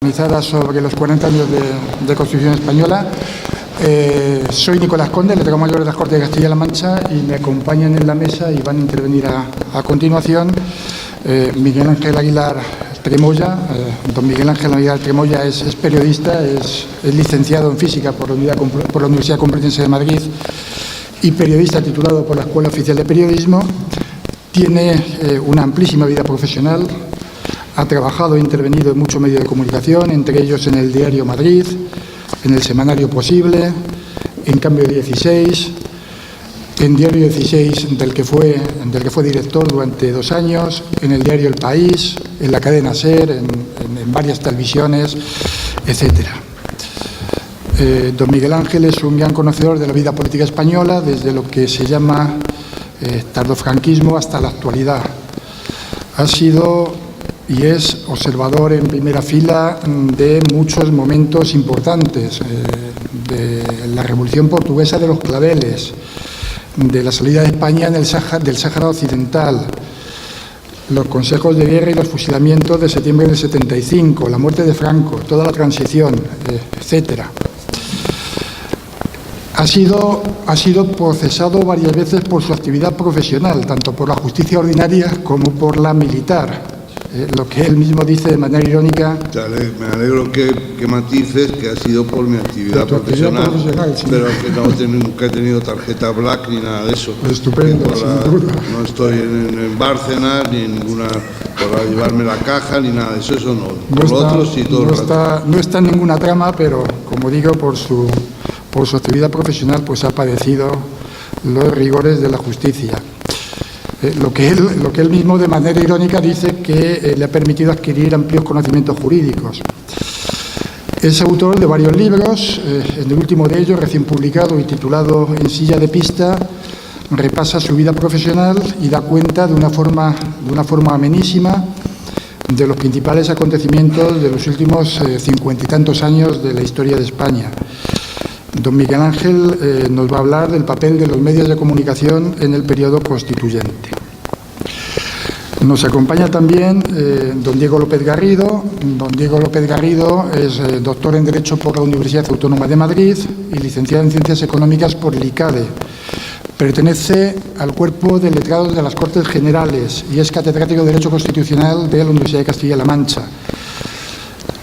organizada sobre los 40 años de Constitución Española. Soy Nicolás Conde, letrado mayor de las Cortes de Castilla-La Mancha, y me acompañan en la mesa y van a intervenir a continuación Miguel Ángel Aguilar Tremoya. Don Miguel Ángel Aguilar Tremoya es periodista, es licenciado en Física por la Universidad Complutense de Madrid y periodista titulado por la Escuela Oficial de Periodismo. Tiene una amplísima vida profesional. Ha trabajado e intervenido en muchos medios de comunicación, entre ellos en el Diario Madrid, en el Semanario Posible, en Cambio 16, en Diario 16, del que fue director durante 2 años, en el diario El País, en la cadena SER, en varias televisiones, etcétera. Don Miguel Ángel es un gran conocedor de la vida política española, desde lo que se llama tardofranquismo hasta la actualidad. Ha sido y es observador en primera fila de muchos momentos importantes, de la Revolución Portuguesa de los Claveles, de la salida de España del Sáhara Occidental, los consejos de guerra y los fusilamientos de septiembre del 75, la muerte de Franco, toda la transición, etcétera. Ha sido procesado varias veces por su actividad profesional, tanto por la justicia ordinaria como por la militar. Lo que él mismo dice de manera irónica. Me alegro que matices que ha sido por mi actividad profesional, sí. Pero que nunca he tenido tarjeta black ni nada de eso. Estupendo, sin duda. No estoy en Bárcenas ni en ninguna para llevarme la caja ni nada de eso. Eso no. Por lo otro sí todo. No está en ninguna trama, pero como digo, por su actividad profesional, pues ha padecido los rigores de la justicia. Lo que él mismo de manera irónica dice que le ha permitido adquirir amplios conocimientos jurídicos. Es autor de varios libros, en el último de ellos, recién publicado y titulado En silla de pista, repasa su vida profesional y da cuenta de una forma amenísima de los principales acontecimientos de los últimos 50 y tantos años de la historia de España. Don Miguel Ángel nos va a hablar del papel de los medios de comunicación en el periodo constituyente. Nos acompaña también don Diego López Garrido. Don Diego López Garrido es doctor en Derecho por la Universidad Autónoma de Madrid y licenciado en Ciencias Económicas por el ICADE. Pertenece al cuerpo de letrados de las Cortes Generales y es catedrático de Derecho Constitucional de la Universidad de Castilla-La Mancha.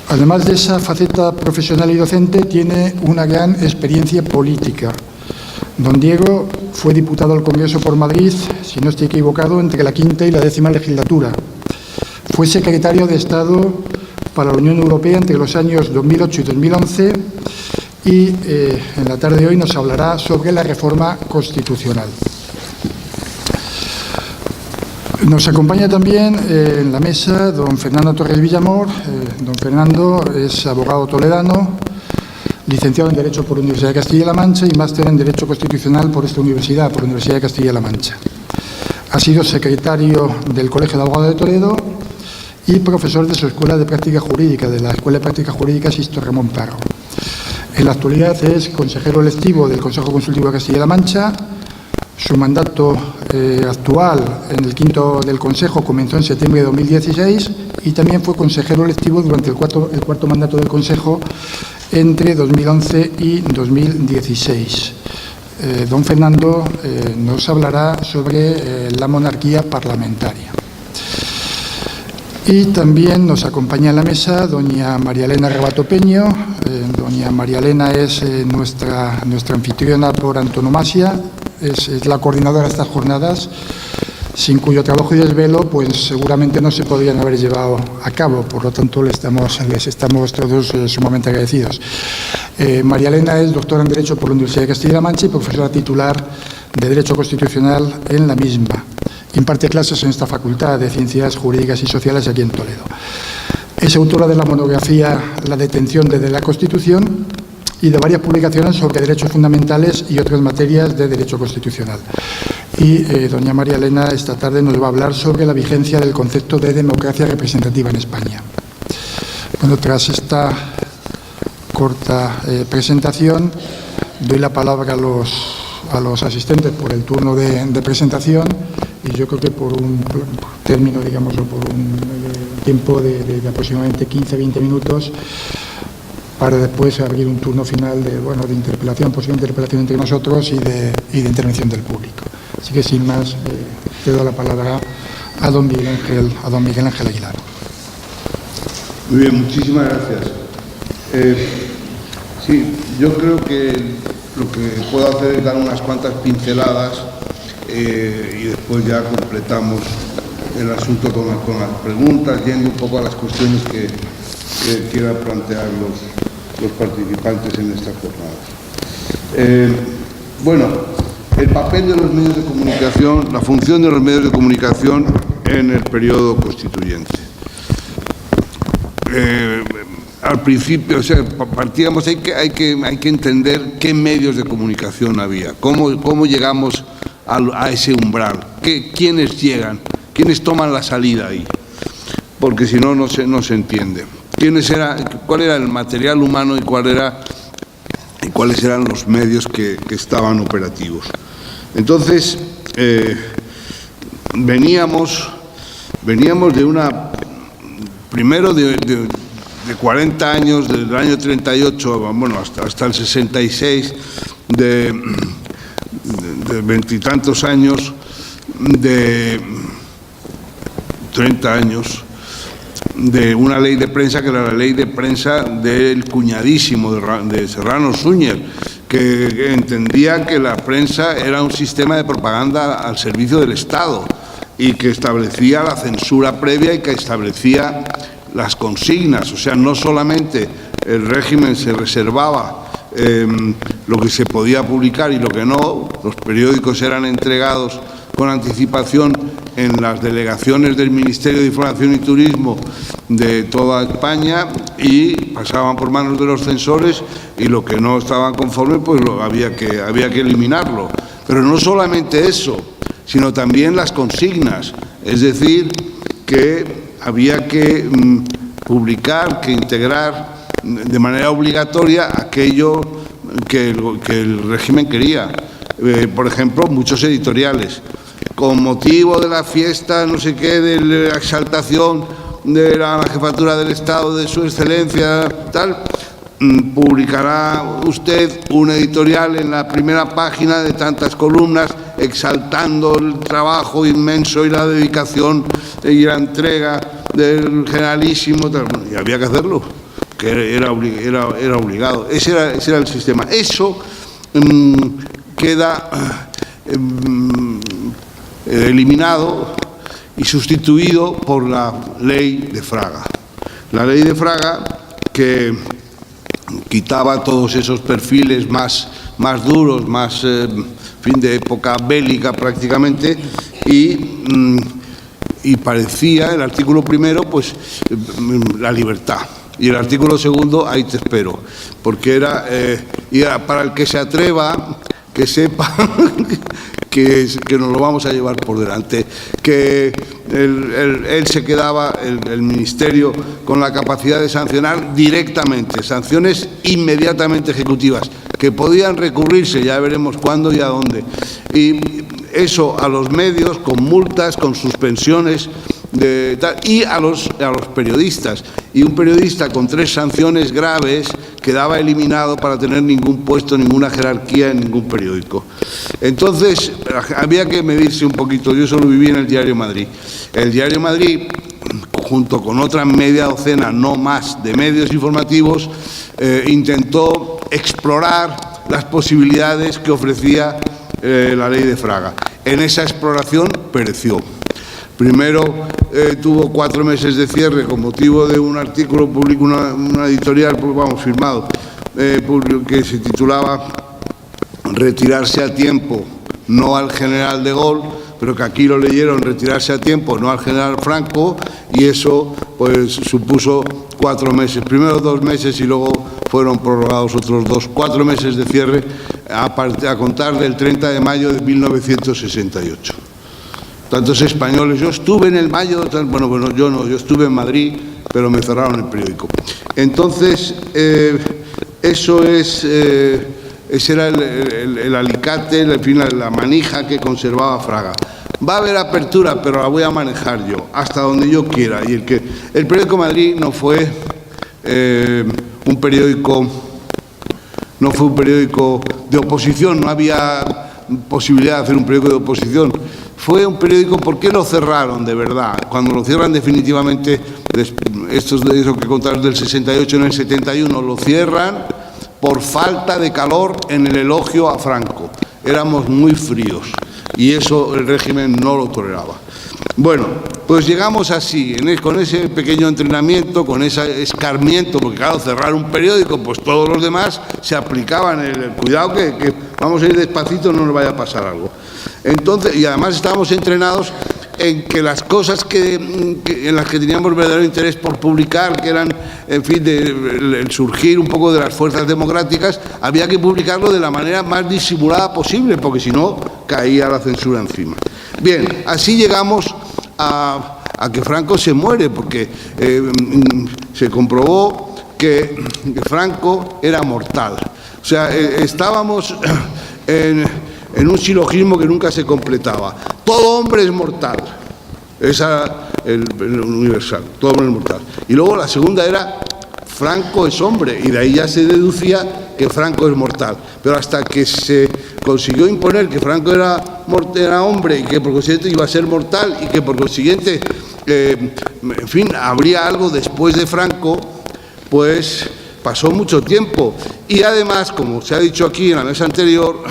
Además de esa faceta profesional y docente, tiene una gran experiencia política. Don Diego fue diputado al Congreso por Madrid, si no estoy equivocado, entre la 5ª y la 10ª legislatura. Fue secretario de Estado para la Unión Europea entre los años 2008 y 2011 y en la tarde de hoy nos hablará sobre la reforma constitucional. Nos acompaña también en la mesa don Fernando Torres Villamor. Don Fernando es abogado toledano, licenciado en Derecho por la Universidad de Castilla-La Mancha y máster en Derecho Constitucional por esta universidad, por la Universidad de Castilla-La Mancha. Ha sido secretario del Colegio de Abogados de Toledo y profesor de su Escuela de Práctica Jurídica, de la Escuela de Práctica Jurídica Sisto Ramón Parro. En la actualidad es consejero electivo del Consejo Consultivo de Castilla-La Mancha. Su mandato actual en el 5º del Consejo comenzó en septiembre de 2016 y también fue consejero electivo durante el cuarto mandato del Consejo entre 2011 y 2016. Don Fernando nos hablará sobre la monarquía parlamentaria. Y también nos acompaña en la mesa doña María Elena Rebato Peño. Doña María Elena es nuestra anfitriona por antonomasia. Es la coordinadora de estas jornadas, sin cuyo trabajo y desvelo pues seguramente no se podrían haber llevado a cabo. Por lo tanto, les estamos todos sumamente agradecidos. María Elena es doctora en Derecho por la Universidad de Castilla-La Mancha y profesora titular de Derecho Constitucional en la misma. Imparte clases en esta Facultad de Ciencias Jurídicas y Sociales aquí en Toledo. Es autora de la monografía La detención desde la Constitución y de varias publicaciones sobre derechos fundamentales y otras materias de derecho constitucional. Y doña María Elena esta tarde nos va a hablar sobre la vigencia del concepto de democracia representativa en España. Bueno, tras esta corta presentación, doy la palabra a los asistentes por el turno de presentación y yo creo que por un término, digamos, o por un tiempo de aproximadamente 15-20 minutos para después abrir un turno final de interpelación, posible interpelación entre nosotros y de intervención del público. Así que sin más, cedo la palabra a don Miguel Ángel Aguilar. Muy bien, muchísimas gracias. Sí, yo creo que lo que puedo hacer es dar unas cuantas pinceladas y después ya completamos el asunto con las preguntas, yendo un poco a las cuestiones que quieran plantear los participantes en esta jornada. Bueno, el papel de los medios de comunicación, la función de los medios de comunicación en el periodo constituyente. Al principio, o sea, partíamos, hay que entender qué medios de comunicación había, cómo llegamos a ese umbral, quiénes llegan, quiénes toman la salida ahí, porque si no, no se entiende. ¿Cuál era el material humano y cuáles eran los medios que estaban operativos? Entonces, veníamos de primero de 40 años, desde el año 38, bueno, hasta el 66, de veintitantos años, de 30 años, de una ley de prensa que era la ley de prensa del cuñadísimo de Serrano Súñer, que entendía que la prensa era un sistema de propaganda al servicio del Estado y que establecía la censura previa y que establecía las consignas. O sea, no solamente el régimen se reservaba lo que se podía publicar y lo que no, los periódicos eran entregados con anticipación en las delegaciones del Ministerio de Información y Turismo de toda España y pasaban por manos de los censores, y lo que no estaban conformes pues había que eliminarlo. Pero no solamente eso, sino también las consignas, es decir, que había que publicar, que integrar de manera obligatoria aquello que el régimen quería. Por ejemplo, muchos editoriales. Con motivo de la fiesta, no sé qué, de la exaltación de la jefatura del Estado, de su excelencia, tal, publicará usted un editorial en la primera página de tantas columnas exaltando el trabajo inmenso y la dedicación y la entrega del generalísimo, tal. Y había que hacerlo, que era obligado. Ese era el sistema. Eso queda eliminado y sustituido por la ley de Fraga. La ley de Fraga, que quitaba todos esos perfiles más duros, más fin de época bélica prácticamente, y parecía el artículo primero pues la libertad, y el artículo segundo ahí te espero, porque era para el que se atreva, que sepa que nos lo vamos a llevar por delante, que él se quedaba, el Ministerio, con la capacidad de sancionar directamente, sanciones inmediatamente ejecutivas, que podían recurrirse, ya veremos cuándo y a dónde. Y eso a los medios, con multas, con suspensiones, y a los periodistas. Y un periodista con 3 sanciones graves quedaba eliminado para tener ningún puesto, ninguna jerarquía en ningún periódico. Entonces, había que medirse un poquito. Yo solo viví en el Diario Madrid. El Diario Madrid, junto con otra media docena, no más, de medios informativos, intentó explorar las posibilidades que ofrecía la ley de Fraga. En esa exploración pereció. Primero tuvo 4 meses de cierre con motivo de un artículo público, una editorial, firmado, que se titulaba "Retirarse a tiempo, no al general de Gaulle", pero que aquí lo leyeron "Retirarse a tiempo, no al general Franco", y eso pues supuso 4 meses, primero 2 meses y luego fueron prorrogados otros 4 meses de cierre a contar del 30 de mayo de 1968. Tantos españoles, yo estuve en el mayo, bueno, yo no, yo estuve en Madrid, pero me cerraron el periódico. Entonces, ese era el alicate, la manija que conservaba Fraga. va a haber apertura, pero la voy a manejar yo, hasta donde yo quiera. Y el periódico Madrid no fue un periódico de oposición, no había posibilidad de hacer un periódico de oposición. Fue un periódico, ¿por qué lo cerraron de verdad? Cuando lo cierran definitivamente, esto es lo que contaron del 68, en el 71, lo cierran por falta de calor en el elogio a Franco. Éramos muy fríos y eso el régimen no lo toleraba. Bueno, pues llegamos así, con ese pequeño entrenamiento, con ese escarmiento, porque claro, cerrar un periódico, pues todos los demás se aplicaban el cuidado que vamos a ir despacito, no nos vaya a pasar algo. Entonces, y además estábamos entrenados en que las cosas en las que teníamos verdadero interés por publicar, que eran, en fin, el surgir un poco de las fuerzas democráticas, había que publicarlo de la manera más disimulada posible, porque si no, caía la censura encima. Bien, así llegamos a que Franco se muere, porque se comprobó que Franco era mortal. O sea, estábamos en un silogismo que nunca se completaba. Todo hombre es mortal. Esa el universal, todo hombre es mortal. Y luego la segunda era Franco es hombre, y de ahí ya se deducía que Franco es mortal. Pero hasta que se consiguió imponer que Franco era hombre y que por consiguiente iba a ser mortal y que por consiguiente, en fin, habría algo después de Franco, pues pasó mucho tiempo. Y además, como se ha dicho aquí en la mesa anterior,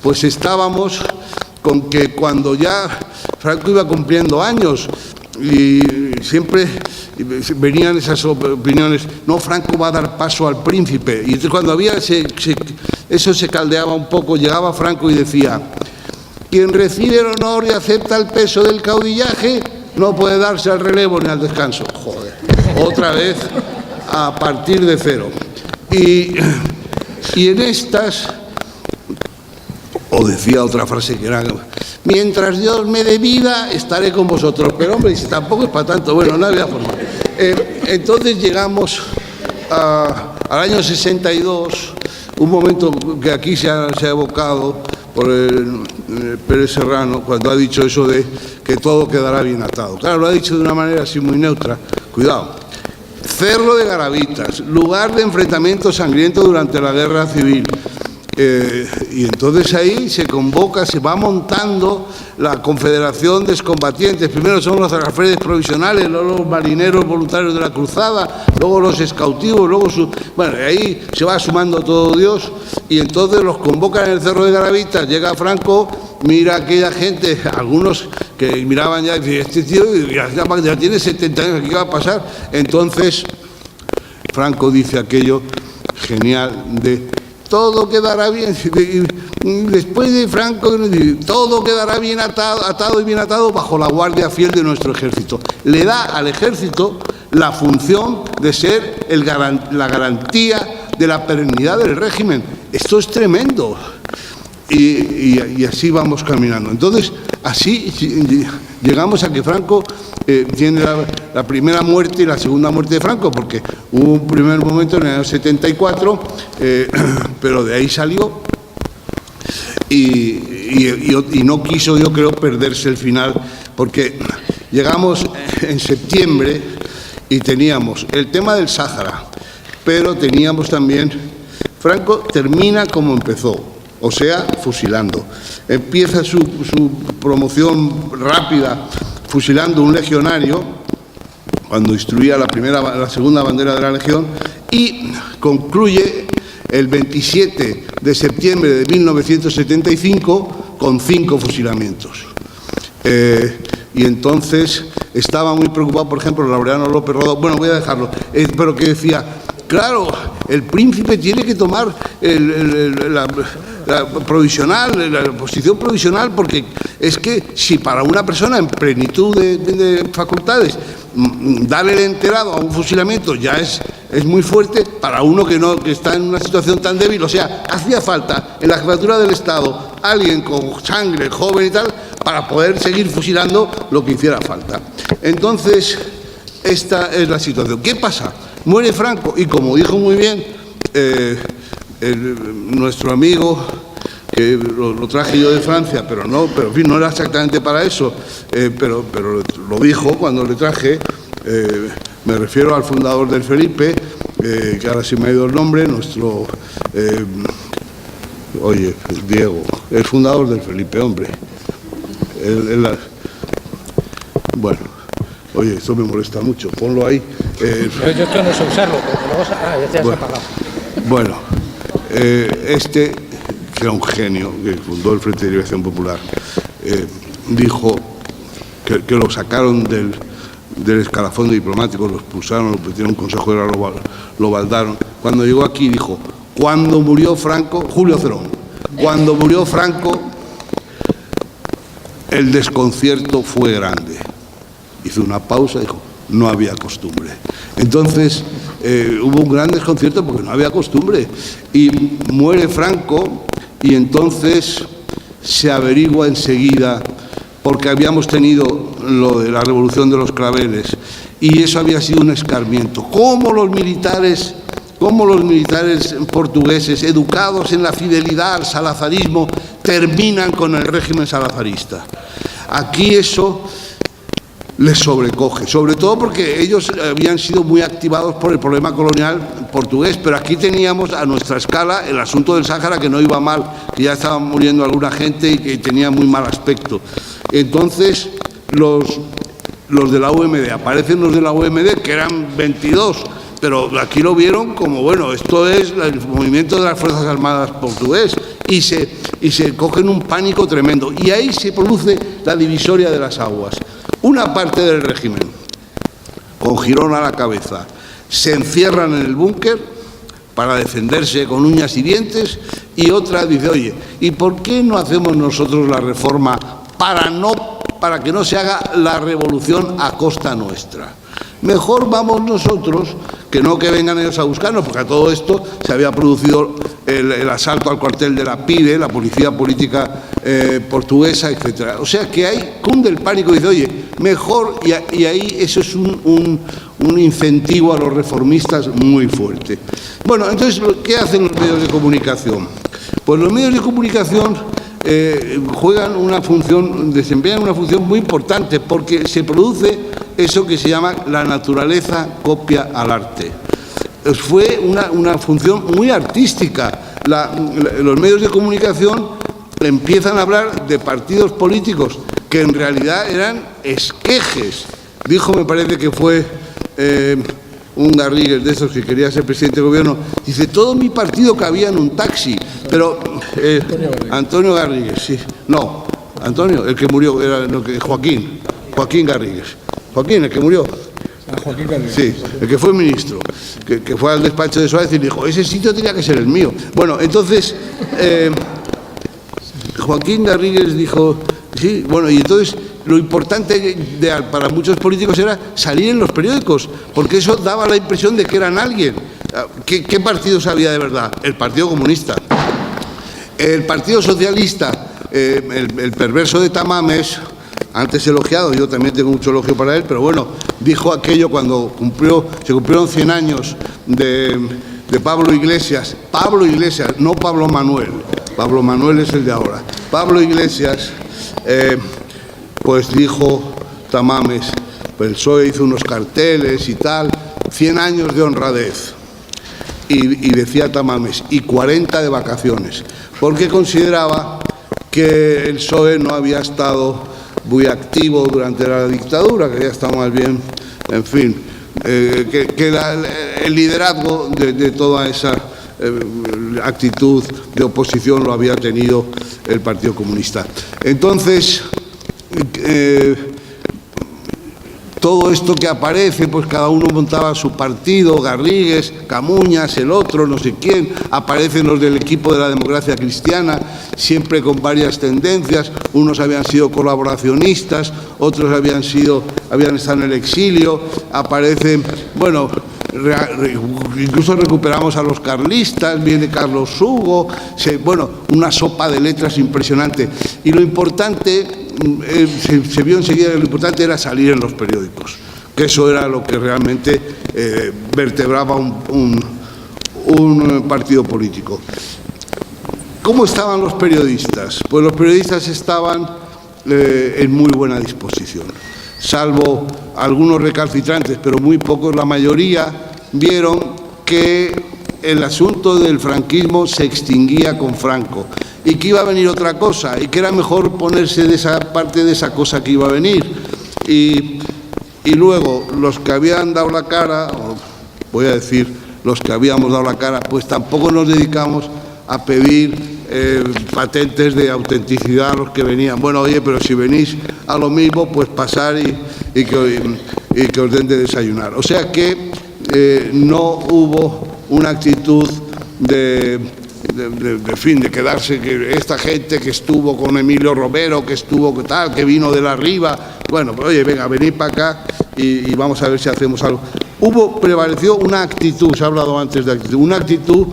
pues estábamos con que cuando ya Franco iba cumpliendo años y siempre venían esas opiniones, no, Franco va a dar paso al príncipe. Y entonces cuando había eso se caldeaba un poco, llegaba Franco y decía: quien recibe el honor y acepta el peso del caudillaje no puede darse al relevo ni al descanso. Joder, otra vez a partir de cero. Y en estas, o decía otra frase que era: mientras Dios me dé vida, estaré con vosotros. Pero hombre, si tampoco es para tanto, bueno, no había forma. Entonces llegamos al año 62, un momento que aquí se ha evocado por el Pérez Serrano, cuando ha dicho eso de que todo quedará bien atado. Claro, lo ha dicho de una manera así muy neutra. Cuidado. Cerro de Garavitas, lugar de enfrentamiento sangriento durante la Guerra Civil. Y entonces ahí se convoca, se va montando la Confederación de Excombatientes. Primero son los alferes provisionales, luego los marineros voluntarios de la Cruzada, luego los escautivos, luego bueno, ahí se va sumando todo Dios, y entonces los convocan en el Cerro de Garavitas. Llega Franco, mira a aquella gente, algunos que miraban ya y dicen: este tío ya tiene 70 años, ¿qué va a pasar? Entonces Franco dice aquello genial de: todo quedará bien, después de Franco, todo quedará bien atado y bien atado bajo la guardia fiel de nuestro ejército. Le da al ejército la función de ser la garantía de la perennidad del régimen. Esto es tremendo. Y así vamos caminando. Entonces, así llegamos a que Franco tiene la primera muerte y la segunda muerte de Franco, porque hubo un primer momento en el año 74, pero de ahí salió y no quiso, yo creo, perderse el final, porque llegamos en septiembre y teníamos el tema del Sáhara, pero teníamos también, Franco termina como empezó, o sea, fusilando. Empieza su promoción rápida fusilando un legionario cuando instruía la segunda bandera de la Legión, y concluye el 27 de septiembre de 1975 con 5 fusilamientos. Y entonces estaba muy preocupado, por ejemplo, Laureano López Rodó, bueno, voy a dejarlo, pero que decía: claro, el príncipe tiene que tomar la provisional, la posición provisional, porque es que si para una persona en plenitud de facultades darle el enterado a un fusilamiento ya es muy fuerte, para uno que está en una situación tan débil, o sea, hacía falta en la jefatura del Estado alguien con sangre, joven y tal, para poder seguir fusilando lo que hiciera falta. Entonces, esta es la situación. ¿Qué pasa? Muere Franco y, como dijo muy bien nuestro amigo que lo traje yo de Francia, pero en fin, no era exactamente para eso, pero lo dijo cuando le traje. Me refiero al fundador del Felipe, que ahora sí me ha ido el nombre, nuestro, Diego, el fundador del Felipe, hombre. Bueno, oye, esto me molesta mucho, ponlo ahí. Yo esto no sé usarlo, pero luego ya te has apagado. Bueno, que era un genio, que fundó el Frente de Liberación Popular, dijo que lo sacaron del escalafón diplomático, lo expulsaron, lo metieron en un consejo de guerra, lo baldaron. Cuando llegó aquí dijo, cuando murió Franco, Julio Cerón, cuando murió Franco, el desconcierto fue grande. Hizo una pausa y dijo, no había costumbre. Entonces, hubo un gran desconcierto porque no había costumbre. Y muere Franco y entonces se averigua enseguida, porque habíamos tenido lo de la Revolución de los Claveles y eso había sido un escarmiento. ¿Cómo los militares portugueses, educados en la fidelidad al salazarismo, terminan con el régimen salazarista? Aquí eso les sobrecoge, sobre todo porque ellos habían sido muy activados por el problema colonial portugués, pero aquí teníamos a nuestra escala el asunto del Sáhara, que no iba mal, que ya estaba muriendo alguna gente y que tenía muy mal aspecto. Entonces los de la UMD, aparecen los de la UMD, que eran 22, pero aquí lo vieron como, bueno, esto es el movimiento de las Fuerzas Armadas portugués, y se cogen un pánico tremendo, y ahí se produce la divisoria de las aguas. Una parte del régimen, con Girón a la cabeza, se encierran en el búnker para defenderse con uñas y dientes, y otra dice, oye, ¿y por qué no hacemos nosotros la reforma para que no se haga la revolución a costa nuestra? Mejor vamos nosotros, que no que vengan ellos a buscarnos, porque a todo esto se había producido el asalto al cuartel de la PIDE, la policía política portuguesa, etcétera. O sea que ahí cunde el pánico y dice, oye, mejor, y ahí eso es un incentivo a los reformistas muy fuerte. Bueno, entonces, ¿qué hacen los medios de comunicación? Pues los medios de comunicación desempeñan una función muy importante, porque se produce eso que se llama la naturaleza copia al arte. Fue una función muy artística. Los medios de comunicación empiezan a hablar de partidos políticos que en realidad eran esquejes. Dijo, me parece que fue un Garrigues de esos que quería ser presidente de gobierno, dice, todo mi partido cabía en un taxi, pero Antonio Garrigues, sí, no, Antonio, el que murió, era Joaquín Garrigues, Joaquín, el que murió. Joaquín Garrigues. Sí, el que fue ministro, que fue al despacho de Suárez y dijo, ese sitio tenía que ser el mío. Bueno, entonces, Joaquín Garrigues dijo, sí, bueno, y entonces lo importante para muchos políticos era salir en los periódicos, porque eso daba la impresión de que eran alguien. ¿Qué partidos había de verdad? El Partido Comunista. El Partido Socialista, el perverso de Tamames, antes elogiado, yo también tengo mucho elogio para él, pero bueno, dijo aquello cuando se cumplieron 100 años de Pablo Iglesias, no Pablo Manuel, Pablo Manuel es el de ahora, Pablo Iglesias, pues dijo Tamames, pues el PSOE hizo unos carteles y tal, 100 años de honradez, y decía Tamames, y 40 de vacaciones, porque consideraba que el PSOE no había estado muy activo durante la dictadura, que ya estaba más bien, en fin, que el liderazgo de toda esa actitud de oposición lo había tenido el Partido Comunista. Entonces, todo esto que aparece, pues cada uno montaba su partido, Garrigues, Camuñas, el otro, no sé quién, aparecen los del equipo de la democracia cristiana, siempre con varias tendencias, unos habían sido colaboracionistas, otros habían estado en el exilio, aparecen, bueno, incluso recuperamos a los carlistas, viene Carlos Hugo, bueno, una sopa de letras impresionante. Y lo importante, se vio enseguida que lo importante era salir en los periódicos, que eso era lo que realmente vertebraba un partido político. ¿Cómo estaban los periodistas? Pues los periodistas estaban en muy buena disposición, salvo algunos recalcitrantes, pero muy pocos. La mayoría vieron que el asunto del franquismo se extinguía con Franco y que iba a venir otra cosa y que era mejor ponerse de esa parte de esa cosa que iba a venir. Y luego los que habían dado la cara, o voy a decir los que habíamos dado la cara, pues tampoco nos dedicamos a pedir patentes de autenticidad a los que venían. Bueno, oye, pero si venís a lo mismo, pues pasar y que os den de desayunar. O sea que no hubo una actitud de quedarse, que esta gente que estuvo con Emilio Romero, que estuvo tal, que vino de la Riva, bueno, pues oye, venga, venid para acá y vamos a ver si hacemos algo. Prevaleció una actitud, se ha hablado antes de actitud, una actitud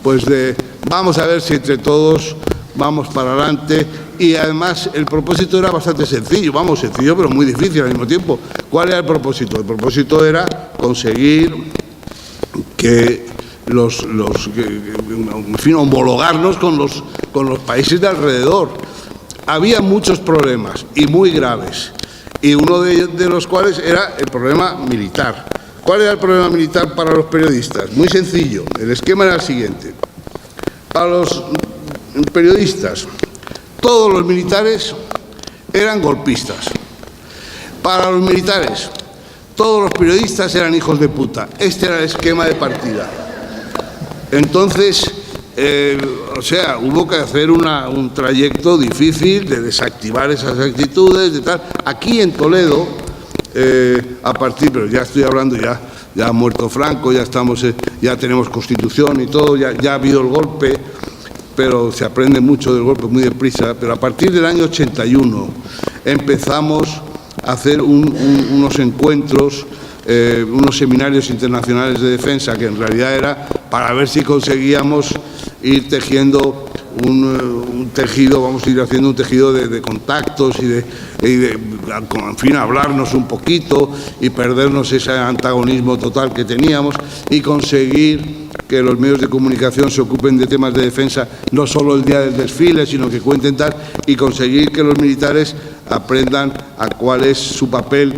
pues de vamos a ver si entre todos vamos para adelante. Y además el propósito era bastante sencillo, sencillo pero muy difícil al mismo tiempo. ¿Cuál era el propósito? El propósito era conseguir que homologarnos con los países de alrededor. Había muchos problemas y muy graves, y uno de los cuales era el problema militar. ¿Cuál era el problema militar para los periodistas? Muy sencillo, el esquema era el siguiente. Para los periodistas, todos los militares eran golpistas. Para los militares, todos los periodistas eran hijos de puta. Este era el esquema de partida. Entonces, hubo que hacer un trayecto difícil de desactivar esas actitudes, de tal. Aquí en Toledo, pero ya estoy hablando, ya ha muerto Franco, ya tenemos Constitución y todo, ya ha habido el golpe, pero se aprende mucho del golpe muy deprisa. Pero a partir del año 81 empezamos a hacer unos encuentros, unos seminarios internacionales de defensa, que en realidad era para ver si conseguíamos ir tejiendo un tejido, vamos a ir haciendo un tejido de contactos y en fin, hablarnos un poquito y perdernos ese antagonismo total que teníamos y conseguir que los medios de comunicación se ocupen de temas de defensa, no solo el día del desfile, sino que cuenten tal, y conseguir que los militares aprendan a cuál es su papel,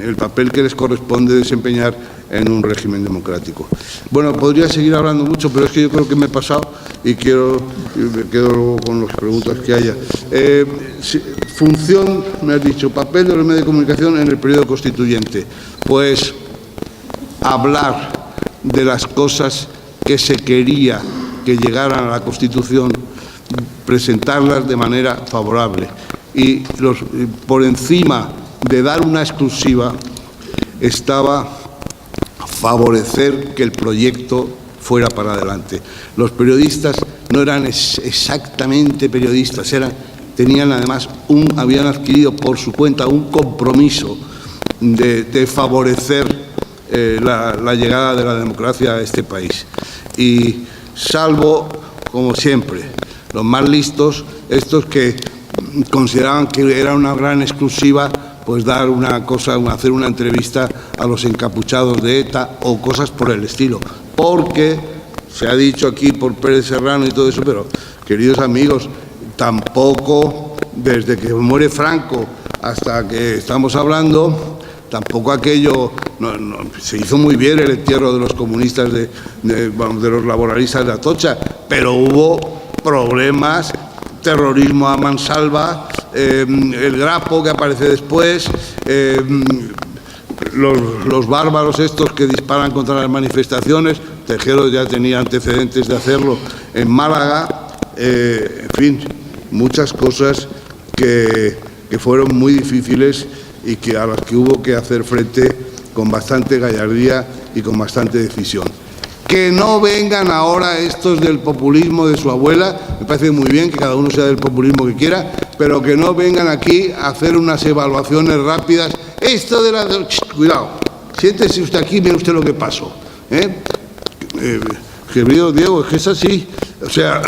el papel que les corresponde desempeñar en un régimen democrático. Bueno, podría seguir hablando mucho, pero es que yo creo que me he pasado y me quedo luego con las preguntas que haya. Función, me has dicho, papel de los medios de comunicación en el periodo constituyente. Pues hablar de las cosas que se quería que llegaran a la Constitución, presentarlas de manera favorable. Y por encima de dar una exclusiva estaba favorecer que el proyecto fuera para adelante. Los periodistas no eran exactamente periodistas, tenían además habían adquirido por su cuenta un compromiso de favorecer la llegada de la democracia a este país. Y salvo, como siempre, los más listos, estos que consideraban que era una gran exclusiva, pues dar hacer una entrevista a los encapuchados de ETA o cosas por el estilo. Porque se ha dicho aquí por Pérez Serrano y todo eso, pero, queridos amigos, tampoco, desde que muere Franco hasta que estamos hablando, tampoco aquello, se hizo muy bien el entierro de los comunistas, de los laboralistas de Atocha, pero hubo problemas, terrorismo a mansalva, el grapo que aparece después, los bárbaros estos que disparan contra las manifestaciones. Tejero ya tenía antecedentes de hacerlo en Málaga, en fin, muchas cosas que fueron muy difíciles y a las que hubo que hacer frente con bastante gallardía y con bastante decisión. Que no vengan ahora estos del populismo de su abuela, me parece muy bien que cada uno sea del populismo que quiera, pero que no vengan aquí a hacer unas evaluaciones rápidas. Esto de la... Cuidado, siéntese usted aquí y mire usted lo que pasó. Querido Diego, es que es así. O sea,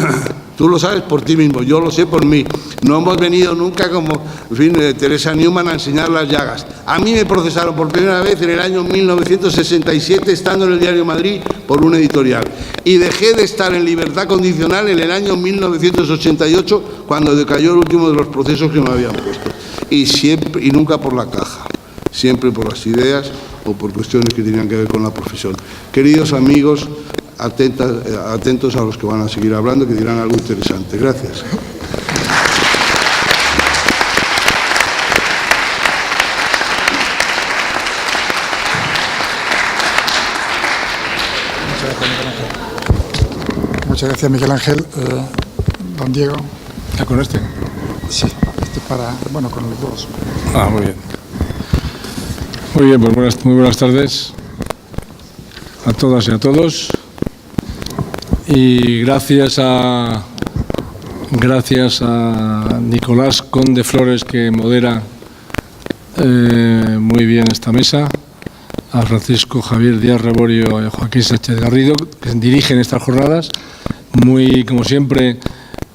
Tú lo sabes por ti mismo, yo lo sé por mí. No hemos venido nunca como, en fin, Teresa Newman a enseñar las llagas. A mí me procesaron por primera vez en el año 1967, estando en el Diario Madrid, por un editorial. Y dejé de estar en libertad condicional en el año 1988, cuando decayó el último de los procesos que me habían puesto. Y nunca por la caja, siempre por las ideas o por cuestiones que tenían que ver con la profesión. Queridos amigos, atentos a los que van a seguir hablando, que dirán algo interesante. Gracias. Muchas gracias, Miguel Ángel. Don Diego. ¿Con este? Sí, para, bueno, con los dos. Muy bien. Muy bien, pues muy buenas tardes a todas y a todos. Y gracias a Nicolás Conde Flores, que modera muy bien esta mesa, a Francisco Javier Díaz Reborio y a Joaquín Sánchez Garrido, que dirigen estas jornadas, muy, como siempre,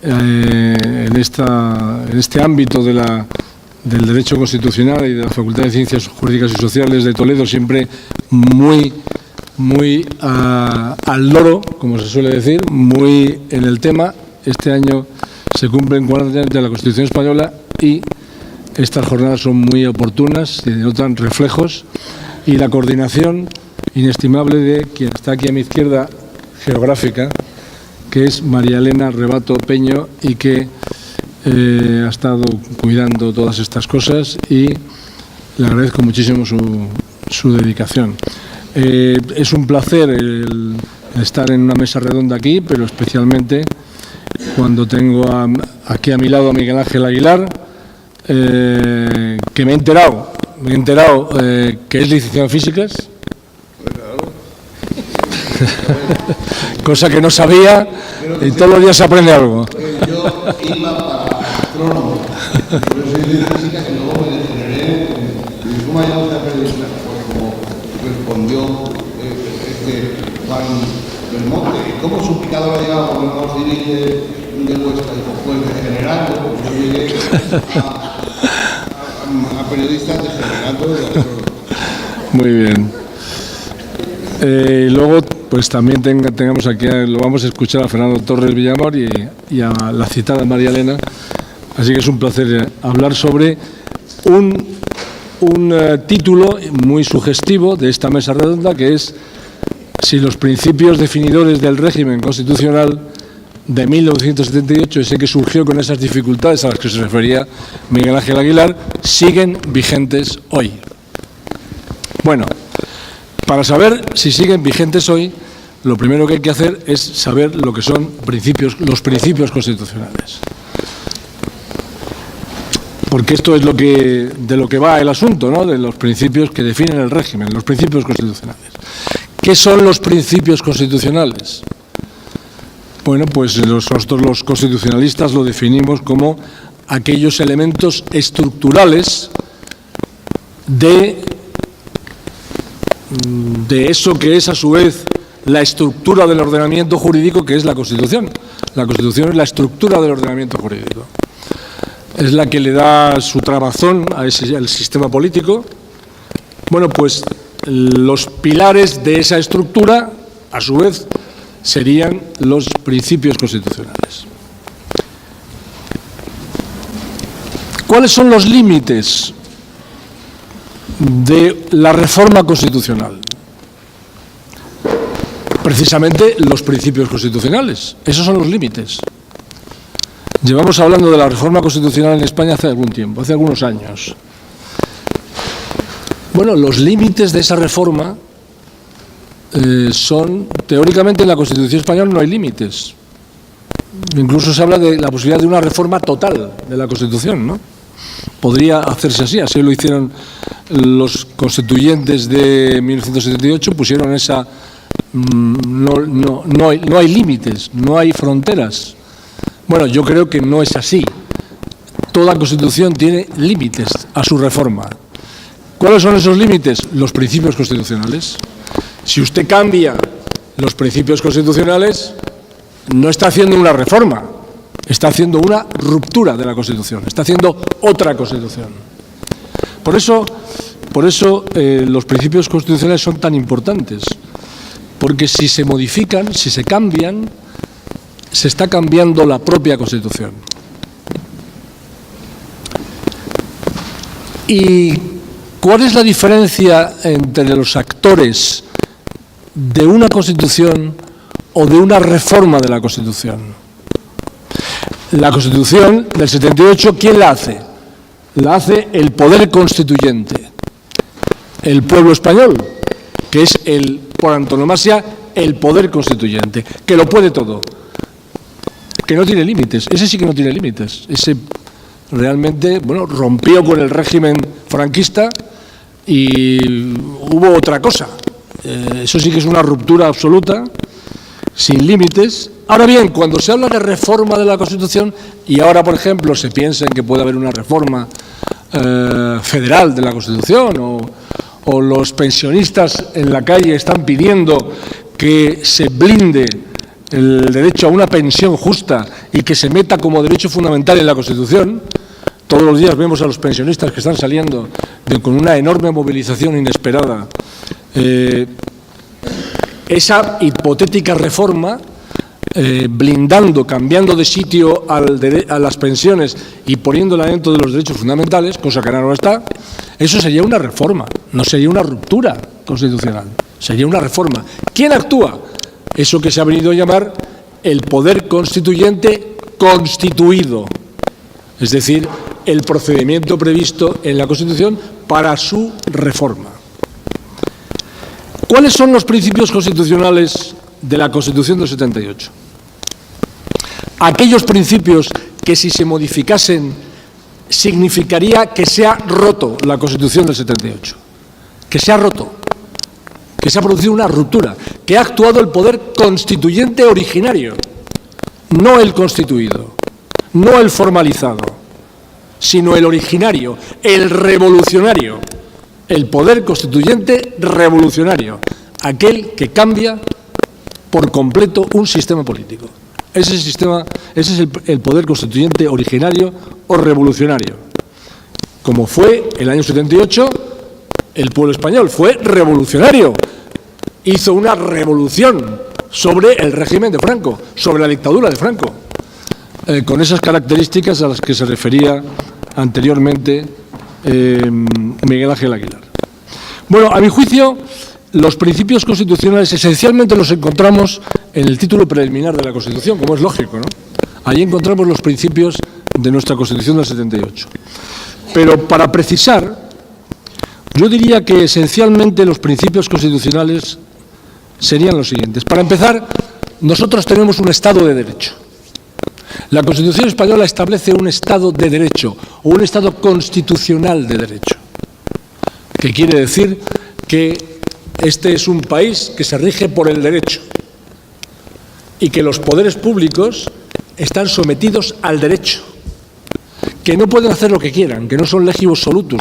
en este ámbito del derecho constitucional y de la Facultad de Ciencias Jurídicas y Sociales de Toledo, siempre muy al loro, como se suele decir, muy en el tema. Este año se cumplen 40 años de la Constitución Española y estas jornadas son muy oportunas y denotan reflejos y la coordinación inestimable de quien está aquí a mi izquierda geográfica, que es María Elena Rebato Peño, y que ha estado cuidando todas estas cosas, y le agradezco muchísimo su dedicación. Es un placer el estar en una mesa redonda aquí, pero especialmente cuando tengo aquí a mi lado a Miguel Ángel Aguilar, que me he enterado que es licenciado en físicas, cosa que no sabía, y todos los días se aprende algo. Yo iba para astrónomo, pero soy de física y luego me degeneré. ¿Y cómo llamamos a periodista? Pues como respondió Juan Belmonte. ¿Cómo su picador ha llegado con el nuevo civil de Huesca? Dijo, pues degenerando, porque yo llegué a periodistas degenerando de astrónomo. Muy bien. Luego, pues también tengamos aquí, lo vamos a escuchar a Fernando Torres Villamor y a la citada María Elena. Así que es un placer hablar sobre un título muy sugestivo de esta mesa redonda, que es si los principios definidores del régimen constitucional de 1978, ese que surgió con esas dificultades a las que se refería Miguel Ángel Aguilar, siguen vigentes hoy. Bueno, para saber si siguen vigentes hoy, lo primero que hay que hacer es saber lo que son los principios constitucionales. Porque esto es de lo que va el asunto, ¿no? De los principios que definen el régimen, los principios constitucionales. ¿Qué son los principios constitucionales? Bueno, pues nosotros los constitucionalistas lo definimos como aquellos elementos estructurales de eso que es a su vez la estructura del ordenamiento jurídico, que es la Constitución. La Constitución es la estructura del ordenamiento jurídico. Es la que le da su trabazón al sistema político. Bueno, pues los pilares de esa estructura, a su vez, serían los principios constitucionales. ¿Cuáles son los límites de la reforma constitucional? Precisamente los principios constitucionales. Esos son los límites. Llevamos hablando de la reforma constitucional en España hace algún tiempo, hace algunos años. Bueno, los límites de esa reforma son, teóricamente en la Constitución española no hay límites. Incluso se habla de la posibilidad de una reforma total de la Constitución, ¿no? Podría hacerse así lo hicieron los constituyentes de 1978, pusieron esa... No hay límites, no hay fronteras. Bueno, yo creo que no es así. Toda Constitución tiene límites a su reforma. ¿Cuáles son esos límites? Los principios constitucionales. Si usted cambia los principios constitucionales, no está haciendo una reforma, Está haciendo una ruptura de la Constitución, está haciendo otra Constitución. Por eso los principios constitucionales son tan importantes, porque si se modifican, si se cambian, se está cambiando la propia Constitución. ¿Y cuál es la diferencia entre los actores de una Constitución o de una reforma de la Constitución? La Constitución del 78, ¿quién la hace? La hace el poder constituyente, el pueblo español, que es por antonomasia el poder constituyente, que lo puede todo, que no tiene límites. Ese sí que no tiene límites. Ese realmente, rompió con el régimen franquista y hubo otra cosa. Eso sí que es una ruptura absoluta, sin límites. Ahora bien, cuando se habla de reforma de la Constitución, y ahora, por ejemplo, se piensa en que puede haber una reforma federal de la Constitución, o los pensionistas en la calle están pidiendo que se blinde el derecho a una pensión justa y que se meta como derecho fundamental en la Constitución. Todos los días vemos a los pensionistas que están saliendo con una enorme movilización inesperada. Esa hipotética reforma, blindando, cambiando de sitio a las pensiones y poniéndola dentro de los derechos fundamentales, cosa que ahora no está, eso sería una reforma, no sería una ruptura constitucional, sería una reforma. ¿Quién actúa? Eso que se ha venido a llamar el poder constituyente constituido, es decir, el procedimiento previsto en la Constitución para su reforma. ¿Cuáles son los principios constitucionales de la Constitución del 78? Aquellos principios que, si se modificasen, significaría que se ha roto la Constitución del 78, que se ha roto, que se ha producido una ruptura, que ha actuado el poder constituyente originario, no el constituido, no el formalizado, sino el originario, el revolucionario, el poder constituyente revolucionario, aquel que cambia por completo un sistema político. Ese es el poder constituyente originario o revolucionario. Como fue el año 78, el pueblo español fue revolucionario, hizo una revolución sobre el régimen de Franco, sobre la dictadura de Franco, con esas características a las que se refería anteriormente Miguel Ángel Aguilar. Bueno, a mi juicio, los principios constitucionales esencialmente los encontramos en el título preliminar de la Constitución, como es lógico, ¿no? Ahí encontramos los principios de nuestra Constitución del 78. Pero para precisar, yo diría que esencialmente los principios constitucionales serían los siguientes. Para empezar, nosotros tenemos un Estado de Derecho. La Constitución española establece un Estado de Derecho o un Estado constitucional de Derecho, que quiere decir que este es un país que se rige por el derecho y que los poderes públicos están sometidos al derecho, que no pueden hacer lo que quieran, que no son legibus solutus,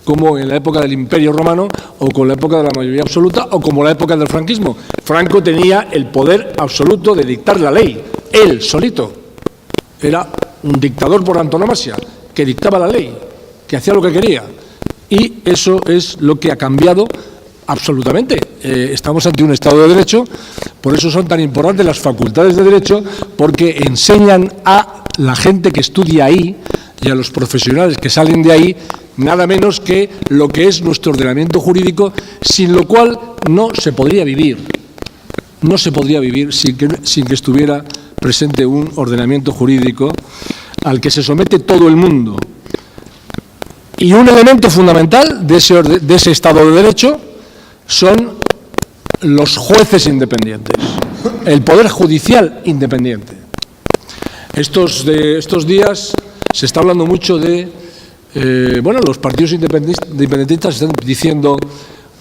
como en la época del Imperio Romano o con la época de la mayoría absoluta o como la época del franquismo. Franco tenía el poder absoluto de dictar la ley, él solito. Era un dictador por antonomasia, que dictaba la ley, que hacía lo que quería. Y eso es lo que ha cambiado absolutamente. Estamos ante un Estado de Derecho, por eso son tan importantes las facultades de Derecho, porque enseñan a la gente que estudia ahí y a los profesionales que salen de ahí nada menos que lo que es nuestro ordenamiento jurídico, sin lo cual no se podría vivir. No se podría vivir sin que estuviera presente un ordenamiento jurídico al que se somete todo el mundo. Y un elemento fundamental de ese Estado de Derecho son los jueces independientes, el Poder Judicial independiente. Estos días se está hablando mucho de, los partidos independentistas están diciendo,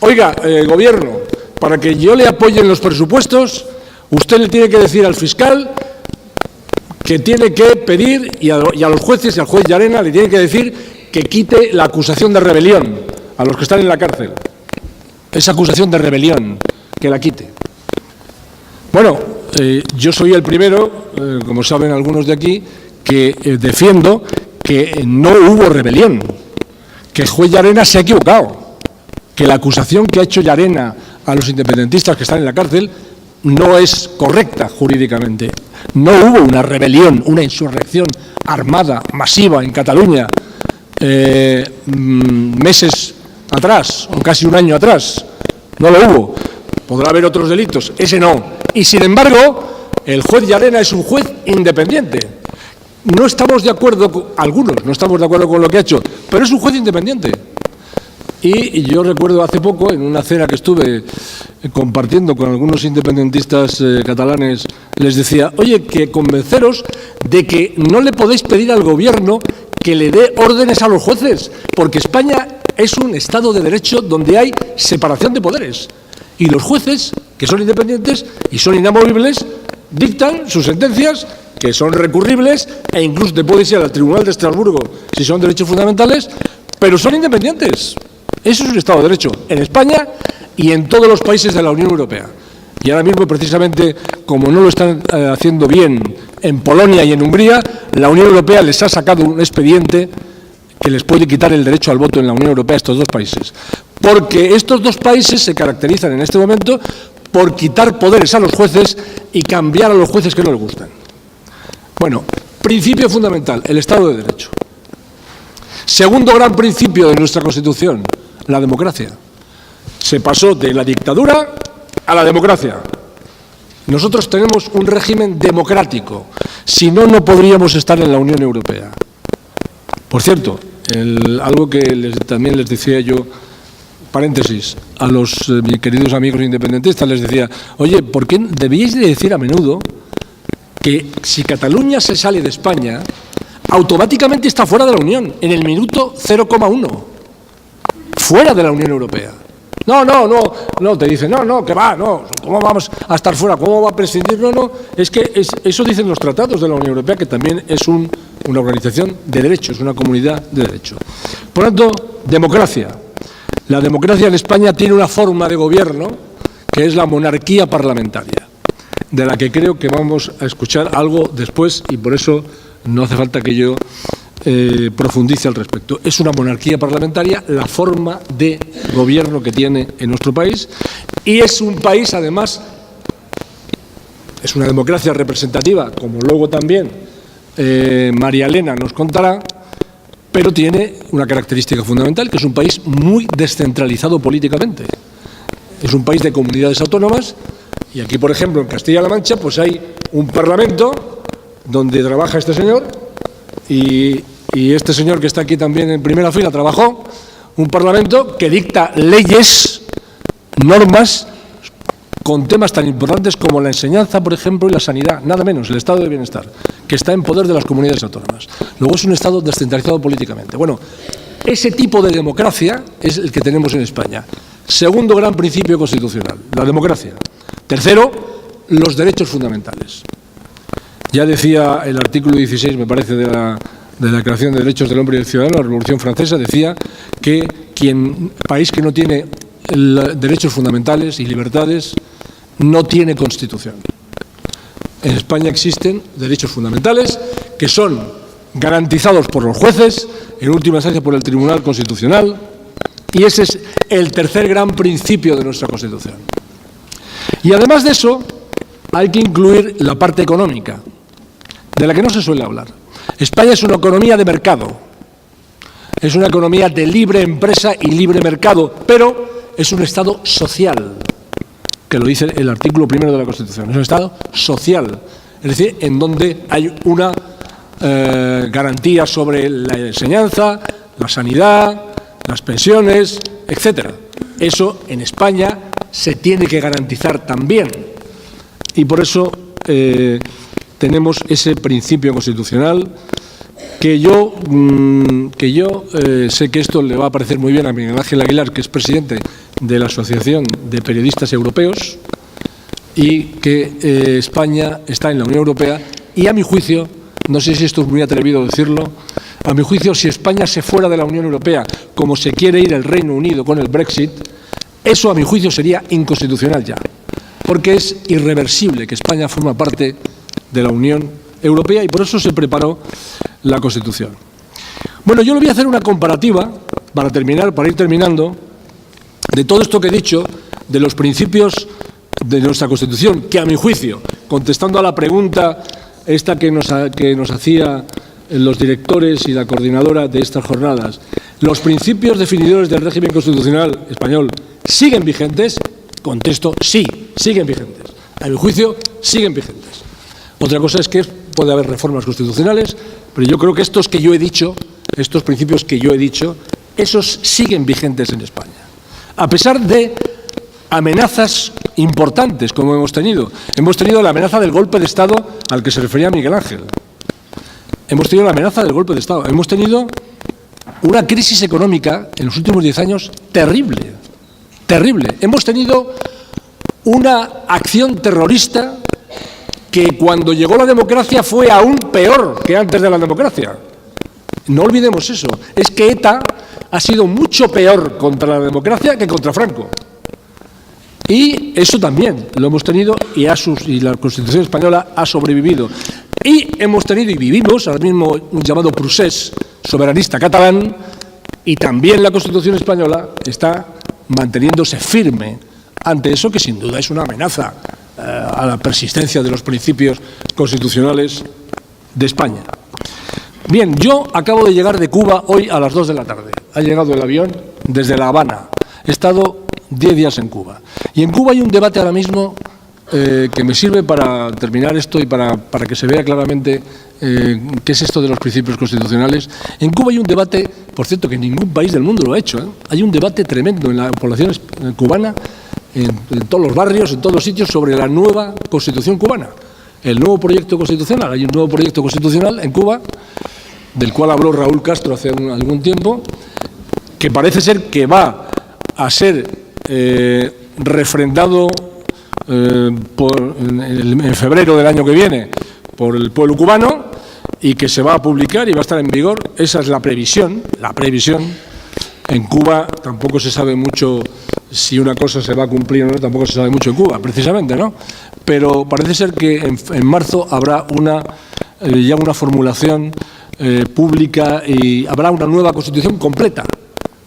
oiga, gobierno, para que yo le apoye en los presupuestos, usted le tiene que decir al fiscal que tiene que pedir, y a los jueces y al juez Llarena le tiene que decir que quite la acusación de rebelión a los que están en la cárcel. Esa acusación de rebelión, que la quite. Bueno, yo soy el primero, como saben algunos de aquí, que defiendo que no hubo rebelión, que el juez Llarena se ha equivocado, que la acusación que ha hecho Llarena a los independentistas que están en la cárcel no es correcta jurídicamente. No hubo una rebelión, una insurrección armada, masiva en Cataluña meses atrás, o casi un año atrás. No lo hubo. Podrá haber otros delitos, ese no. Y sin embargo, el juez Llarena es un juez independiente. No estamos de acuerdo, algunos no estamos de acuerdo con lo que ha hecho, pero es un juez independiente. Y yo recuerdo hace poco, en una cena que estuve compartiendo con algunos independentistas catalanes, les decía, oye, que convenceros de que no le podéis pedir al gobierno que le dé órdenes a los jueces, porque España es un Estado de Derecho donde hay separación de poderes. Y los jueces, que son independientes y son inamovibles, dictan sus sentencias, que son recurribles, e incluso te puedes ir al Tribunal de Estrasburgo si son derechos fundamentales, pero son independientes. Eso es un Estado de Derecho en España y en todos los países de la Unión Europea. Y ahora mismo, precisamente, como no lo están haciendo bien en Polonia y en Hungría, la Unión Europea les ha sacado un expediente que les puede quitar el derecho al voto en la Unión Europea a estos dos países. Porque estos dos países se caracterizan en este momento por quitar poderes a los jueces y cambiar a los jueces que no les gustan. Bueno, principio fundamental, el Estado de Derecho. Segundo gran principio de nuestra Constitución, la democracia. Se pasó de la dictadura a la democracia. Nosotros tenemos un régimen democrático. Si no, no podríamos estar en la Unión Europea. Por cierto, algo que también les decía yo, paréntesis, a los mis queridos amigos independentistas, les decía, oye, ¿por qué debíais de decir a menudo que si Cataluña se sale de España, automáticamente está fuera de la Unión, en el minuto 0,1, fuera de la Unión Europea? No, te dicen, no, que va, no, ¿cómo vamos a estar fuera? ¿Cómo va a prescindir? No, es que eso dicen los tratados de la Unión Europea, que también es una organización de derechos, una comunidad de derecho. Por lo tanto, democracia. La democracia en España tiene una forma de gobierno que es la monarquía parlamentaria, de la que creo que vamos a escuchar algo después y por eso no hace falta que yo profundice al respecto. Es una monarquía parlamentaria la forma de gobierno que tiene en nuestro país y es un país, además, es una democracia representativa, como luego también María Elena nos contará, pero tiene una característica fundamental, que es un país muy descentralizado políticamente. Es un país de comunidades autónomas y aquí, por ejemplo, en Castilla-La Mancha, pues hay un parlamento donde trabaja este señor y este señor que está aquí también en primera fila trabajó, un parlamento que dicta leyes, normas, con temas tan importantes como la enseñanza, por ejemplo, y la sanidad, nada menos, el estado de bienestar, que está en poder de las comunidades autónomas. Luego es un Estado descentralizado políticamente. Bueno, ese tipo de democracia es el que tenemos en España. Segundo gran principio constitucional, la democracia. Tercero, los derechos fundamentales. Ya decía el artículo 16, me parece, de la Declaración de Derechos del Hombre y del Ciudadano, la Revolución Francesa, decía que país que no tiene derechos fundamentales y libertades no tiene Constitución. En España existen derechos fundamentales que son garantizados por los jueces, en última instancia por el Tribunal Constitucional, y ese es el tercer gran principio de nuestra Constitución. Y además de eso, hay que incluir la parte económica, de la que no se suele hablar. España es una economía de mercado, es una economía de libre empresa y libre mercado, pero es un Estado social, que lo dice el artículo 1 de la Constitución. Es un Estado social, es decir, en donde hay una garantía sobre la enseñanza, la sanidad, las pensiones, etcétera. Eso en España se tiene que garantizar también. Y por eso tenemos ese principio constitucional que yo sé que esto le va a parecer muy bien a Miguel Ángel Aguilar, que es presidente de la Asociación de Periodistas Europeos, y que España está en la Unión Europea, y a mi juicio, no sé si esto es muy atrevido decirlo, a mi juicio, si España se fuera de la Unión Europea, como se quiere ir el Reino Unido con el Brexit, eso a mi juicio sería inconstitucional ya. porque es irreversible que España forma parte de la Unión Europea y por eso se preparó la Constitución. Bueno, yo le voy a hacer una comparativa, para ir terminando, de todo esto que he dicho, de los principios de nuestra Constitución, que a mi juicio, contestando a la pregunta esta que nos hacía los directores y la coordinadora de estas jornadas, ¿los principios definidores del régimen constitucional español siguen vigentes? Contesto, sí, siguen vigentes. A mi juicio, siguen vigentes. Otra cosa es que puede haber reformas constitucionales, pero yo creo que estos principios que yo he dicho, esos siguen vigentes en España. A pesar de amenazas importantes como hemos tenido. Hemos tenido la amenaza del golpe de Estado al que se refería Miguel Ángel. Hemos tenido la amenaza del golpe de Estado. Hemos tenido una crisis económica en los últimos 10 años terrible, terrible. Hemos tenido una acción terrorista que cuando llegó la democracia fue aún peor que antes de la democracia. No olvidemos eso. Es que ETA ha sido mucho peor contra la democracia que contra Franco. Y eso también lo hemos tenido y la Constitución española ha sobrevivido. Y hemos tenido y vivimos ahora mismo un llamado procés soberanista catalán y también la Constitución española está manteniéndose firme ante eso que sin duda es una amenaza a la persistencia de los principios constitucionales de España. Bien, yo acabo de llegar de Cuba hoy a las 2 de la tarde. Ha llegado el avión desde La Habana. He estado 10 días en Cuba. Y en Cuba hay un debate ahora mismo que me sirve para terminar esto y para que se vea claramente qué es esto de los principios constitucionales. En Cuba hay un debate, por cierto, que ningún país del mundo lo ha hecho, ¿eh? Hay un debate tremendo en la población cubana, en todos los barrios, en todos los sitios, sobre la nueva Constitución cubana. El nuevo proyecto constitucional. Hay un nuevo proyecto constitucional en Cuba, del cual habló Raúl Castro hace algún tiempo, que parece ser que va a ser refrendado en febrero del año que viene por el pueblo cubano y que se va a publicar y va a estar en vigor. Esa es la previsión. La previsión. En Cuba tampoco se sabe mucho si una cosa se va a cumplir o no, tampoco se sabe mucho en Cuba, precisamente, ¿no? Pero parece ser que en marzo habrá ya una formulación pública y habrá una nueva Constitución completa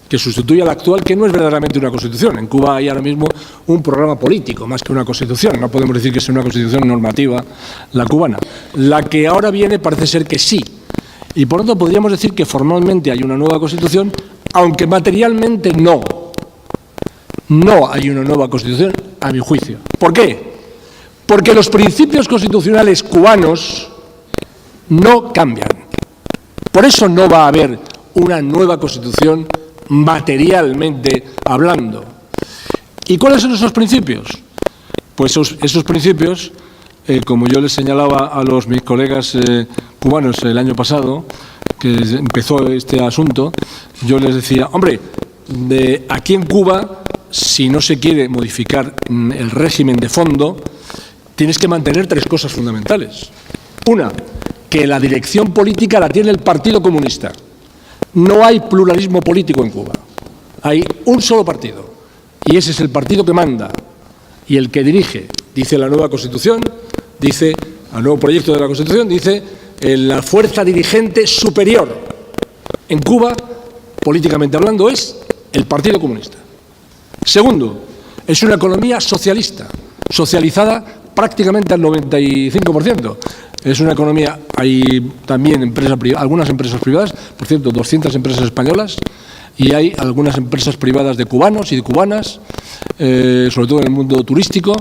que sustituya a la actual, que no es verdaderamente una Constitución. En Cuba hay ahora mismo un programa político más que una Constitución. No podemos decir que sea una Constitución normativa la cubana. La que ahora viene parece ser que sí. Y por lo tanto podríamos decir que formalmente hay una nueva Constitución, aunque materialmente no. No hay una nueva Constitución, a mi juicio. ¿Por qué? Porque los principios constitucionales cubanos no cambian. Por eso no va a haber una nueva Constitución materialmente hablando. ¿Y cuáles son esos principios? Pues esos principios, como yo les señalaba a mis colegas cubanos el año pasado, que empezó este asunto, yo les decía, hombre, aquí en Cuba, si no se quiere modificar el régimen de fondo, tienes que mantener 3 cosas fundamentales. Una, que la dirección política la tiene el Partido Comunista. No hay pluralismo político en Cuba. Hay un solo partido. Y ese es el partido que manda y el que dirige. Dice la nueva Constitución, dice el nuevo proyecto de la Constitución, dice la fuerza dirigente superior en Cuba, políticamente hablando, es el Partido Comunista. Segundo, es una economía socialista, socializada prácticamente al 95%. Es una economía, hay también algunas empresas privadas, por cierto, 200 empresas españolas, y hay algunas empresas privadas de cubanos y de cubanas, sobre todo en el mundo turístico,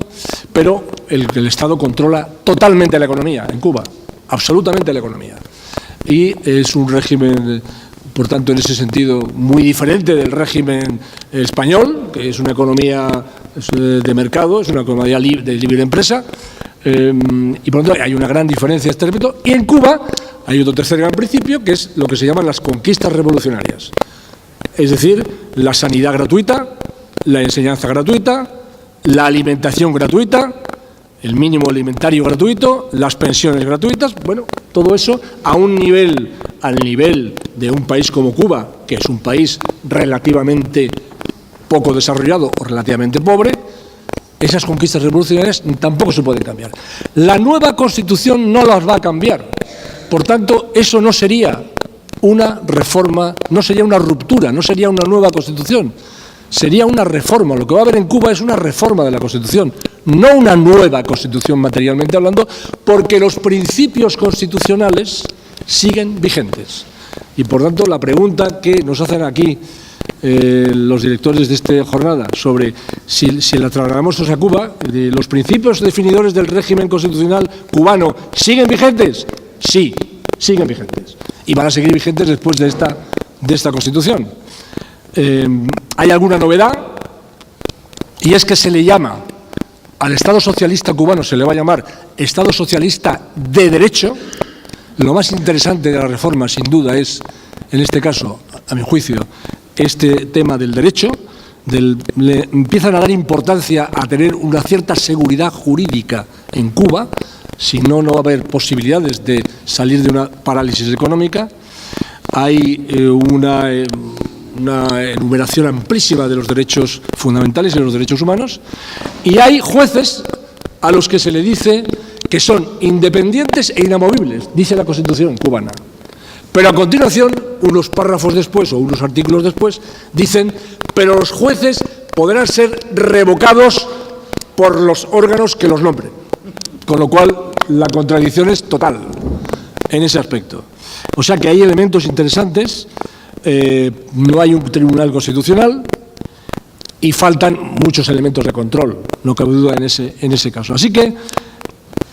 pero el Estado controla totalmente la economía en Cuba, absolutamente la economía. Y es un régimen, por tanto, en ese sentido, muy diferente del régimen español, que es una economía de mercado, es una economía de libre empresa, y por lo tanto hay una gran diferencia a este respecto. Y en Cuba hay otro tercer gran principio, que es lo que se llaman las conquistas revolucionarias. Es decir, la sanidad gratuita, la enseñanza gratuita, la alimentación gratuita, el mínimo alimentario gratuito, las pensiones gratuitas, bueno, todo eso al nivel de un país como Cuba, que es un país relativamente poco desarrollado o relativamente pobre, esas conquistas revolucionarias tampoco se pueden cambiar. La nueva Constitución no las va a cambiar. Por tanto, eso no sería una reforma, no sería una ruptura, no sería una nueva Constitución. Sería una reforma. Lo que va a haber en Cuba es una reforma de la Constitución, no una nueva Constitución materialmente hablando, porque los principios constitucionales siguen vigentes. Y, por tanto, la pregunta que nos hacen aquí los directores de esta jornada sobre si la trasladamos a Cuba, ¿los principios definidores del régimen constitucional cubano siguen vigentes? Sí, siguen vigentes. Y van a seguir vigentes después de esta Constitución. Hay alguna novedad, y es que se le llama al Estado socialista cubano, se le va a llamar Estado socialista de derecho. Lo más interesante de la reforma, sin duda, es, en este caso, a mi juicio, este tema del derecho. Le empiezan a dar importancia a tener una cierta seguridad jurídica en Cuba, si no, no va a haber posibilidades de salir de una parálisis económica. Hay una enumeración amplísima de los derechos fundamentales y de los derechos humanos, y hay jueces a los que se le dice que son independientes e inamovibles, dice la Constitución cubana. Pero a continuación, unos párrafos después o unos artículos después, dicen, pero los jueces podrán ser revocados por los órganos que los nombren. Con lo cual, la contradicción es total en ese aspecto. O sea que hay elementos interesantes. No hay un tribunal constitucional y faltan muchos elementos de control, no cabe duda en ese caso. Así que,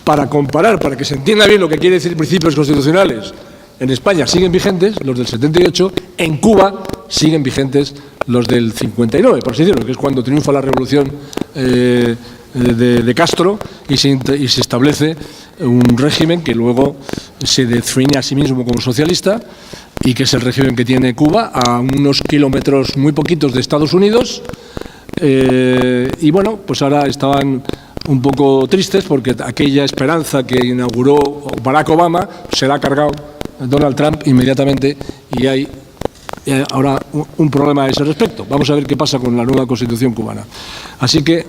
para comparar, para que se entienda bien lo que quiere decir principios constitucionales, en España siguen vigentes los del 78, en Cuba siguen vigentes los del 59, por así decirlo, que es cuando triunfa la revolución de Castro y se establece un régimen que luego se define a sí mismo como socialista, y que es el régimen que tiene Cuba a unos kilómetros muy poquitos de Estados Unidos. Y bueno, pues ahora estaban un poco tristes porque aquella esperanza que inauguró Barack Obama se la ha cargado Donald Trump inmediatamente, y hay ahora un problema a ese respecto. Vamos a ver qué pasa con la nueva Constitución cubana. Así que,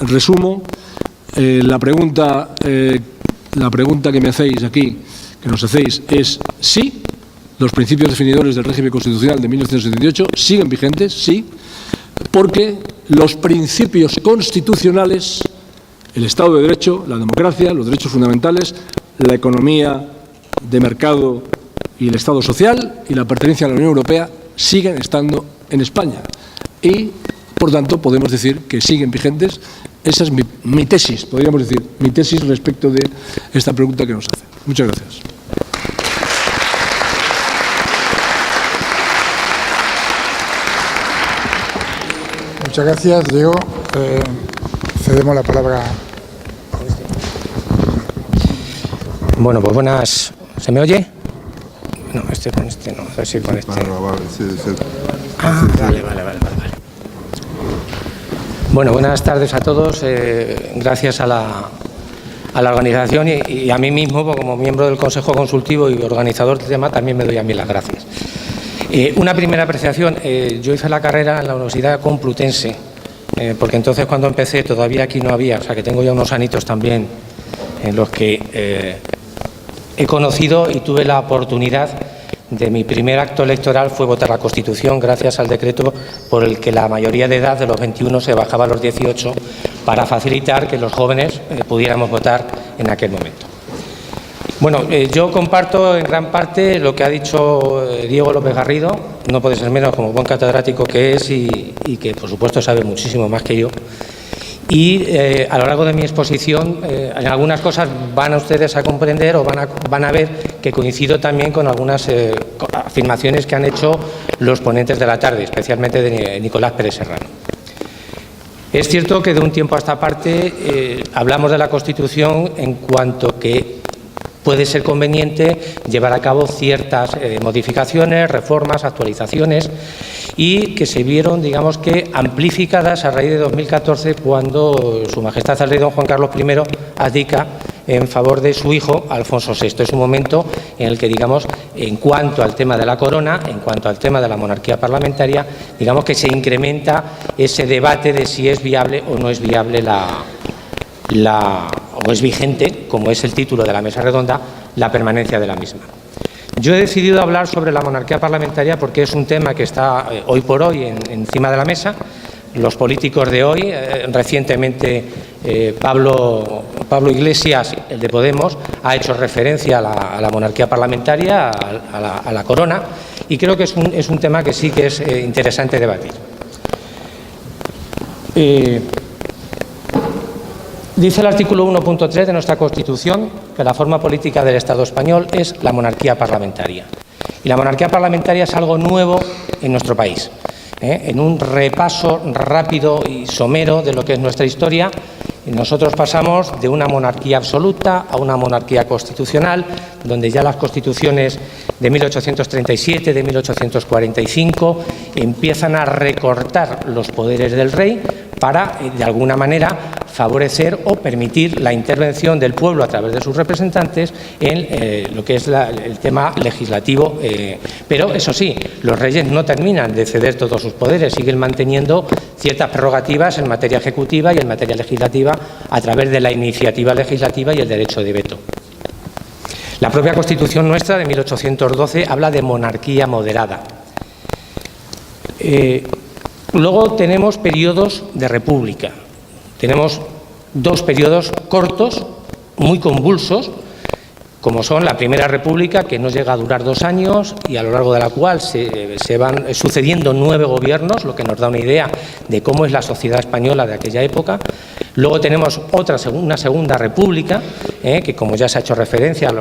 resumo, la pregunta que me hacéis aquí, que nos hacéis, es sí. Los principios definidores del régimen constitucional de 1978 siguen vigentes, sí, porque los principios constitucionales, el Estado de Derecho, la democracia, los derechos fundamentales, la economía de mercado y el Estado social y la pertenencia a la Unión Europea siguen estando en España. Y, por tanto, podemos decir que siguen vigentes. Esa es mi tesis, podríamos decir, mi tesis respecto de esta pregunta que nos hace. Muchas gracias. Muchas gracias, Diego. Cedemos la palabra. Bueno, pues buenas. ¿Se me oye? No, con este no. A ver si con este. Ah, vale. Bueno, buenas tardes a todos. Gracias a la organización y a mí mismo, como miembro del Consejo Consultivo y organizador del tema, también me doy a mí las gracias. Una primera apreciación. Yo hice la carrera en la Universidad Complutense, porque entonces cuando empecé todavía aquí no había, o sea que tengo ya unos anitos también en los que he conocido y tuve la oportunidad de mi primer acto electoral fue votar la Constitución gracias al decreto por el que la mayoría de edad de los 21 se bajaba a los 18 para facilitar que los jóvenes pudiéramos votar en aquel momento. Bueno, yo comparto en gran parte lo que ha dicho Diego López Garrido, no puede ser menos como buen catedrático que es y que por supuesto sabe muchísimo más que yo. Y a lo largo de mi exposición, en algunas cosas van a ustedes a comprender o van a ver que coincido también con algunas afirmaciones que han hecho los ponentes de la tarde, especialmente de Nicolás Pérez Serrano. Es cierto que de un tiempo a esta parte hablamos de la Constitución en cuanto que puede ser conveniente llevar a cabo ciertas modificaciones, reformas, actualizaciones y que se vieron, digamos que, amplificadas a raíz de 2014 cuando Su Majestad el Rey Don Juan Carlos I abdica en favor de su hijo Alfonso VI. Es un momento en el que, digamos, en cuanto al tema de la corona, en cuanto al tema de la monarquía parlamentaria, digamos que se incrementa ese debate de si es viable o no es viable o es vigente, como es el título de la mesa redonda, la permanencia de la misma. Yo he decidido hablar sobre la monarquía parlamentaria porque es un tema que está hoy por hoy encima de la mesa. Los políticos de hoy, recientemente Pablo Iglesias, el de Podemos, ha hecho referencia a la monarquía parlamentaria, a la corona, y creo que es un tema que sí que es interesante debatir. Dice el artículo 1.3 de nuestra Constitución que la forma política del Estado español es la monarquía parlamentaria. Y la monarquía parlamentaria es algo nuevo en nuestro país. En un repaso rápido y somero de lo que es nuestra historia, nosotros pasamos de una monarquía absoluta a una monarquía constitucional, donde ya las constituciones de 1837, de 1845, empiezan a recortar los poderes del rey para, de alguna manera, favorecer o permitir la intervención del pueblo a través de sus representantes en lo que es el tema legislativo. Pero, eso sí, los reyes no terminan de ceder todos sus poderes, siguen manteniendo ciertas prerrogativas en materia ejecutiva y en materia legislativa a través de la iniciativa legislativa y el derecho de veto. La propia Constitución nuestra de 1812 habla de monarquía moderada. Luego tenemos periodos de república. Tenemos dos periodos cortos, muy convulsos, como son la Primera República, que no llega a durar 2 años y a lo largo de la cual se van sucediendo 9 gobiernos, lo que nos da una idea de cómo es la sociedad española de aquella época. Luego tenemos una Segunda República, que como ya se ha hecho referencia a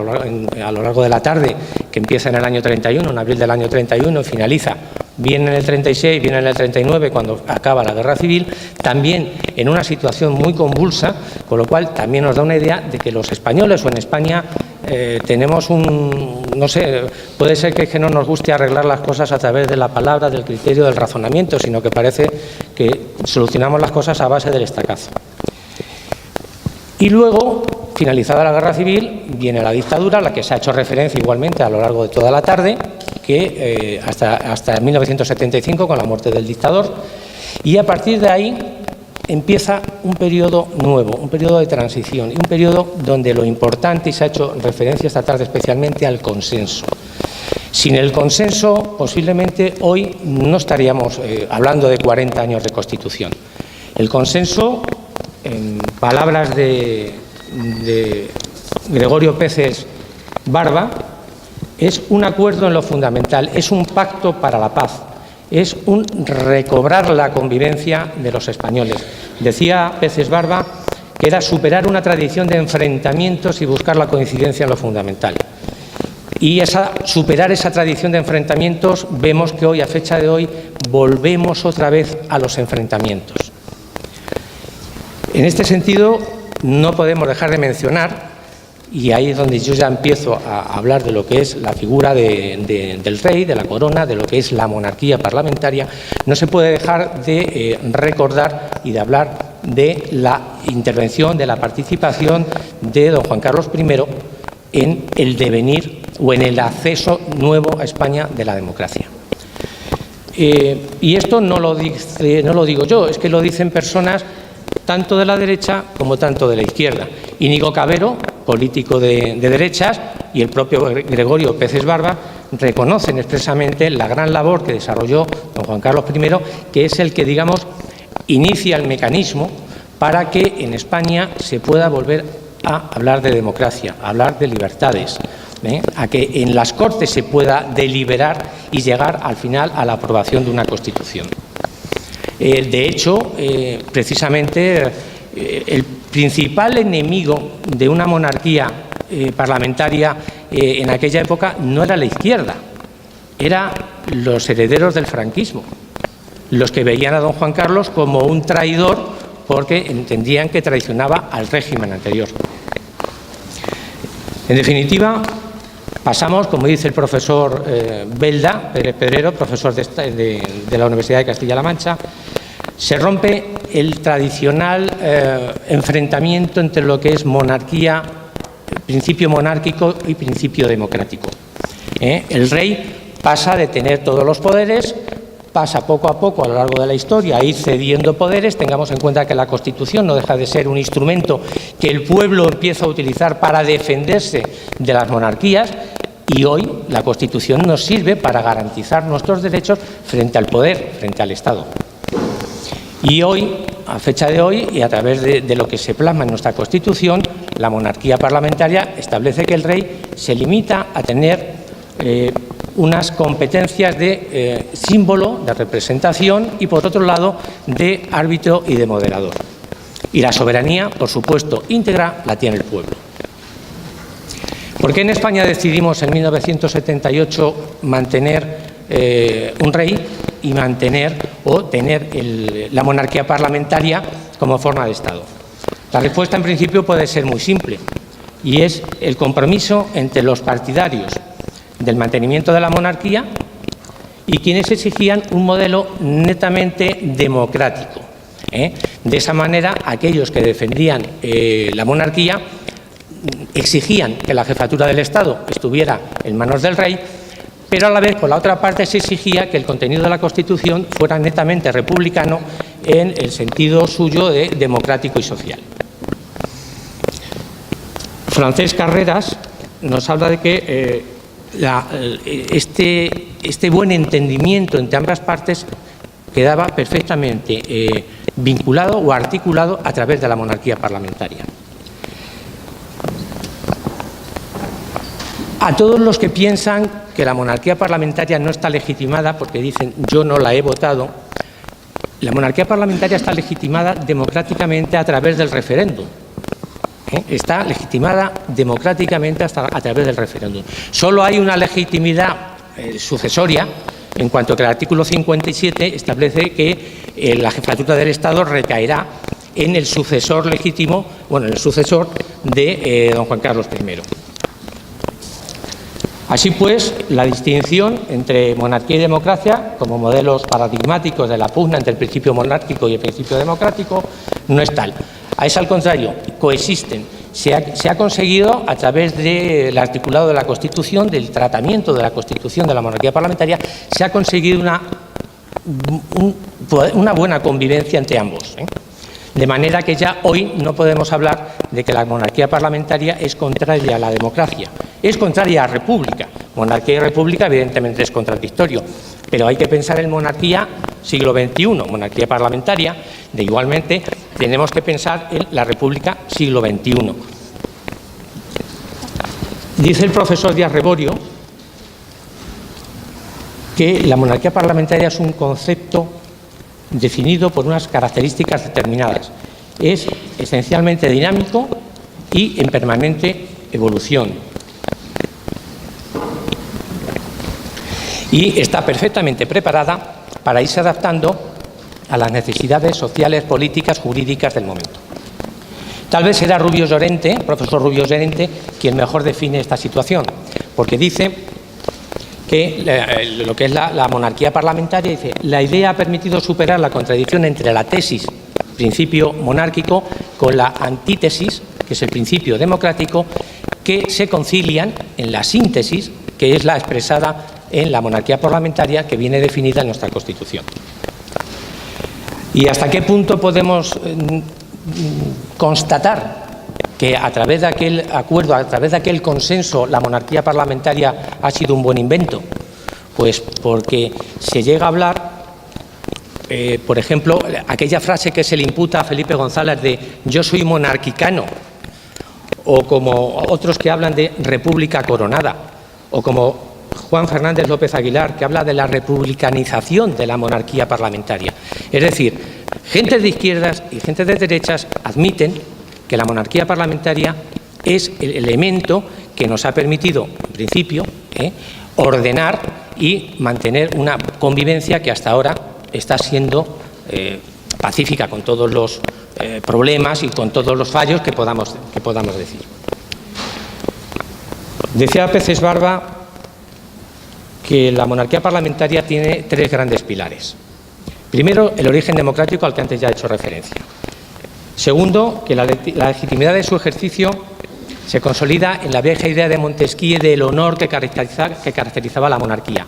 lo largo de la tarde, que empieza en el año 31, en abril del año 31 y finaliza bien en el 36, bien en el 39, cuando acaba la Guerra Civil, también en una situación muy convulsa, con lo cual también nos da una idea de que los españoles o en España tenemos no sé, puede ser que no nos guste arreglar las cosas a través de la palabra, del criterio, del razonamiento, sino que parece que solucionamos las cosas a base del estacazo. Y luego, finalizada la Guerra Civil, viene la dictadura, a la que se ha hecho referencia igualmente a lo largo de toda la tarde, que hasta 1975, con la muerte del dictador, y a partir de ahí empieza un periodo nuevo, un periodo de transición, y un periodo donde lo importante, y se ha hecho referencia esta tarde especialmente al consenso. Sin el consenso, posiblemente hoy no estaríamos hablando de 40 años de Constitución. El consenso, en palabras de Gregorio Peces Barba, es un acuerdo en lo fundamental, es un pacto para la paz, es un recobrar la convivencia de los españoles. Decía Peces Barba que era superar una tradición de enfrentamientos y buscar la coincidencia en lo fundamental. Y superar esa tradición de enfrentamientos, vemos que hoy, a fecha de hoy, volvemos otra vez a los enfrentamientos. En este sentido, no podemos dejar de mencionar, y ahí es donde yo ya empiezo a hablar de lo que es la figura del rey, de la corona, de lo que es la monarquía parlamentaria, no se puede dejar de recordar y de hablar de la intervención, de la participación de don Juan Carlos I en el devenir o en el acceso nuevo a España de la democracia. Y esto no lo digo yo, es que lo dicen personas tanto de la derecha como tanto de la izquierda. Íñigo Cabero, político de derechas, y el propio Gregorio Peces Barba reconocen expresamente la gran labor que desarrolló don Juan Carlos I, que es el que, digamos, inicia el mecanismo para que en España se pueda volver a hablar de democracia, a hablar de libertades, a que en las Cortes se pueda deliberar y llegar al final a la aprobación de una Constitución. De hecho, precisamente el principal enemigo de una monarquía parlamentaria en aquella época no era la izquierda, eran los herederos del franquismo, los que veían a don Juan Carlos como un traidor porque entendían que traicionaba al régimen anterior. En definitiva, pasamos, como dice el profesor Belda, Pérez Pedrero, profesor de la Universidad de Castilla-La Mancha, se rompe el tradicional enfrentamiento entre lo que es monarquía, principio monárquico y principio democrático. El rey pasa de tener todos los poderes, pasa poco a poco a lo largo de la historia a ir cediendo poderes. Tengamos en cuenta que la Constitución no deja de ser un instrumento que el pueblo empieza a utilizar para defenderse de las monarquías, y hoy la Constitución nos sirve para garantizar nuestros derechos frente al poder, frente al Estado. Y hoy, a fecha de hoy, y a través de lo que se plasma en nuestra Constitución, la monarquía parlamentaria establece que el rey se limita a tener unas competencias de símbolo, de representación, y por otro lado de árbitro y de moderador. Y la soberanía, por supuesto, íntegra, la tiene el pueblo. ¿Por qué en España decidimos en 1978 mantener un rey y mantener o tener la monarquía parlamentaria como forma de Estado? La respuesta en principio puede ser muy simple, y es el compromiso entre los partidarios del mantenimiento de la monarquía y quienes exigían un modelo netamente democrático. De esa manera, aquellos que defendían la monarquía exigían que la jefatura del Estado estuviera en manos del rey, pero a la vez, por la otra parte, se exigía que el contenido de la Constitución fuera netamente republicano en el sentido suyo de democrático y social. Francesc Carreras nos habla de que este buen entendimiento entre ambas partes quedaba perfectamente vinculado o articulado a través de la monarquía parlamentaria. A todos los que piensan que la monarquía parlamentaria no está legitimada porque dicen yo no la he votado, la monarquía parlamentaria está legitimada democráticamente a través del referéndum. Está legitimada democráticamente a través del referéndum. Solo hay una legitimidad sucesoria, en cuanto que el artículo 57 establece que la jefatura del Estado recaerá en el sucesor legítimo, en el sucesor de don Juan Carlos I. Así pues, la distinción entre monarquía y democracia, como modelos paradigmáticos de la pugna entre el principio monárquico y el principio democrático, no es tal. Es al contrario, coexisten. Se ha conseguido, a través del articulado de la Constitución, del tratamiento de la Constitución de la monarquía parlamentaria, se ha conseguido una buena convivencia entre ambos. De manera que ya hoy no podemos hablar de que la monarquía parlamentaria es contraria a la democracia. Es contraria a la república. Monarquía y república evidentemente es contradictorio, pero hay que pensar en monarquía siglo XXI, monarquía parlamentaria. De igualmente tenemos que pensar en la república siglo XXI. Dice el profesor Díaz Reborio que la monarquía parlamentaria es un concepto definido por unas características determinadas. Es esencialmente dinámico y en permanente evolución. Y está perfectamente preparada para irse adaptando a las necesidades sociales, políticas, jurídicas del momento. Tal vez será Rubio Llorente, profesor Rubio Llorente, quien mejor define esta situación, porque dice que lo que es la monarquía parlamentaria, dice, la idea ha permitido superar la contradicción entre la tesis, principio monárquico, con la antítesis, que es el principio democrático, que se concilian en la síntesis, que es la expresada en la monarquía parlamentaria, que viene definida en nuestra Constitución. ¿Y hasta qué punto podemos constatar que a través de aquel acuerdo, a través de aquel consenso, la monarquía parlamentaria ha sido un buen invento? Pues porque se llega a hablar, por ejemplo, aquella frase que se le imputa a Felipe González de yo soy monarquicano, o como otros que hablan de república coronada, o como Juan Fernández López Aguilar, que habla de la republicanización de la monarquía parlamentaria. Es decir, gente de izquierdas y gente de derechas admiten que la monarquía parlamentaria es el elemento que nos ha permitido, en principio, ordenar y mantener una convivencia que hasta ahora está siendo pacífica, con todos los problemas y con todos los fallos que podamos decir. Decía Peces Barba que la monarquía parlamentaria tiene tres grandes pilares. Primero, el origen democrático al que antes ya he hecho referencia. Segundo, que la legitimidad de su ejercicio se consolida en la vieja idea de Montesquieu del honor que caracterizaba la monarquía.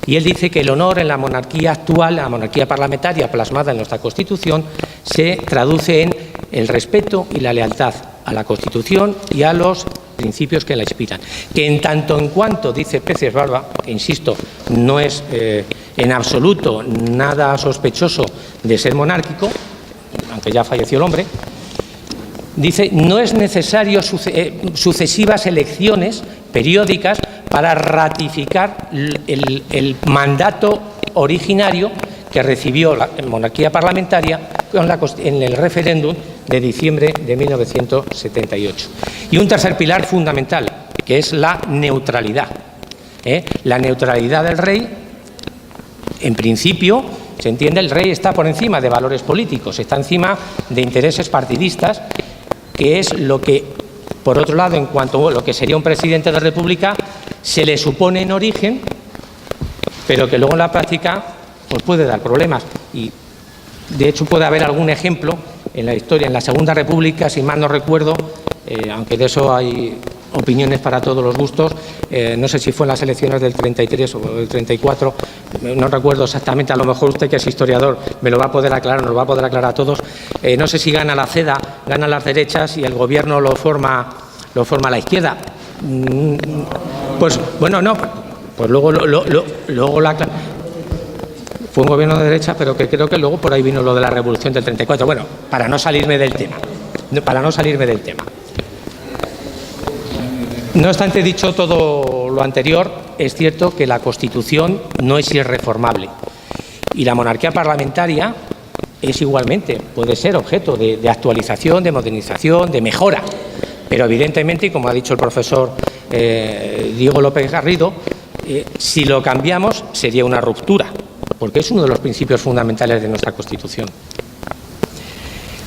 Y él dice que el honor en la monarquía actual, la monarquía parlamentaria plasmada en nuestra Constitución, se traduce en el respeto y la lealtad a la Constitución y a los principios que la inspiran. Que en tanto en cuanto, dice Peces Barba, que insisto, no es en absoluto nada sospechoso de ser monárquico, aunque ya falleció el hombre, dice, no es necesario sucesivas elecciones periódicas para ratificar el mandato originario que recibió la monarquía parlamentaria en el referéndum de diciembre de 1978. Y un tercer pilar fundamental, que es la neutralidad. La neutralidad del rey, en principio, se entiende, el rey está por encima de valores políticos, está encima de intereses partidistas, que es lo que, por otro lado, en cuanto a lo que sería un presidente de la República, se le supone en origen, pero que luego en la práctica pues puede dar problemas. Y, de hecho, puede haber algún ejemplo en la historia, en la Segunda República, si mal no recuerdo, aunque de eso hay opiniones para todos los gustos, no sé si fue en las elecciones del 33 o del 34, no recuerdo exactamente, a lo mejor usted que es historiador me lo va a poder aclarar, nos lo va a poder aclarar a todos, no sé si gana la CEDA, ganan las derechas y el gobierno lo forma la izquierda. Pues bueno, no, pues luego fue un gobierno de derecha, pero que creo que luego por ahí vino lo de la revolución del 34. Bueno, para no salirme del tema. No obstante, dicho todo lo anterior, es cierto que la Constitución no es irreformable y la monarquía parlamentaria es igualmente, puede ser objeto de actualización, de modernización, de mejora, pero evidentemente, como ha dicho el profesor Diego López Garrido, si lo cambiamos sería una ruptura, porque es uno de los principios fundamentales de nuestra Constitución.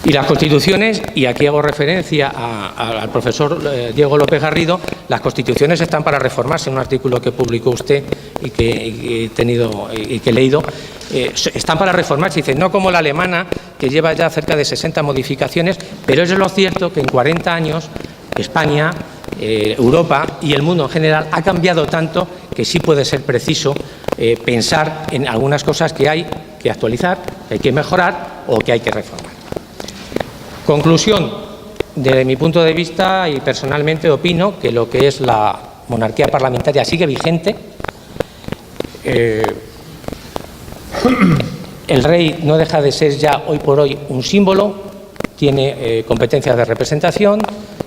Y las constituciones, y aquí hago referencia al profesor Diego López Garrido, las constituciones están para reformarse. Un artículo que publicó usted y que he leído, están para reformarse. Dice, no como la alemana, que lleva ya cerca de 60 modificaciones, pero es lo cierto que en 40 años España, Europa y el mundo en general ha cambiado tanto que sí puede ser preciso pensar en algunas cosas que hay que actualizar, que hay que mejorar o que hay que reformar. Conclusión, desde mi punto de vista y personalmente opino que lo que es la monarquía parlamentaria sigue vigente. El rey no deja de ser ya hoy por hoy un símbolo, tiene competencias de representación,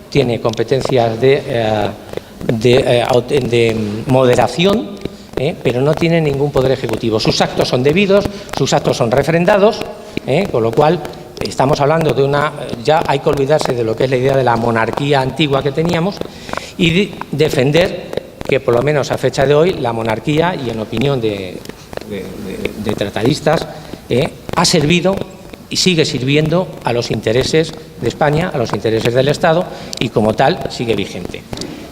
tiene competencias de moderación, pero no tiene ningún poder ejecutivo. Sus actos son debidos, sus actos son refrendados, con lo cual estamos hablando de ya hay que olvidarse de lo que es la idea de la monarquía antigua que teníamos y defender que, por lo menos a fecha de hoy, la monarquía, y en opinión de tratadistas, ha servido y sigue sirviendo a los intereses de España, a los intereses del Estado, y como tal sigue vigente.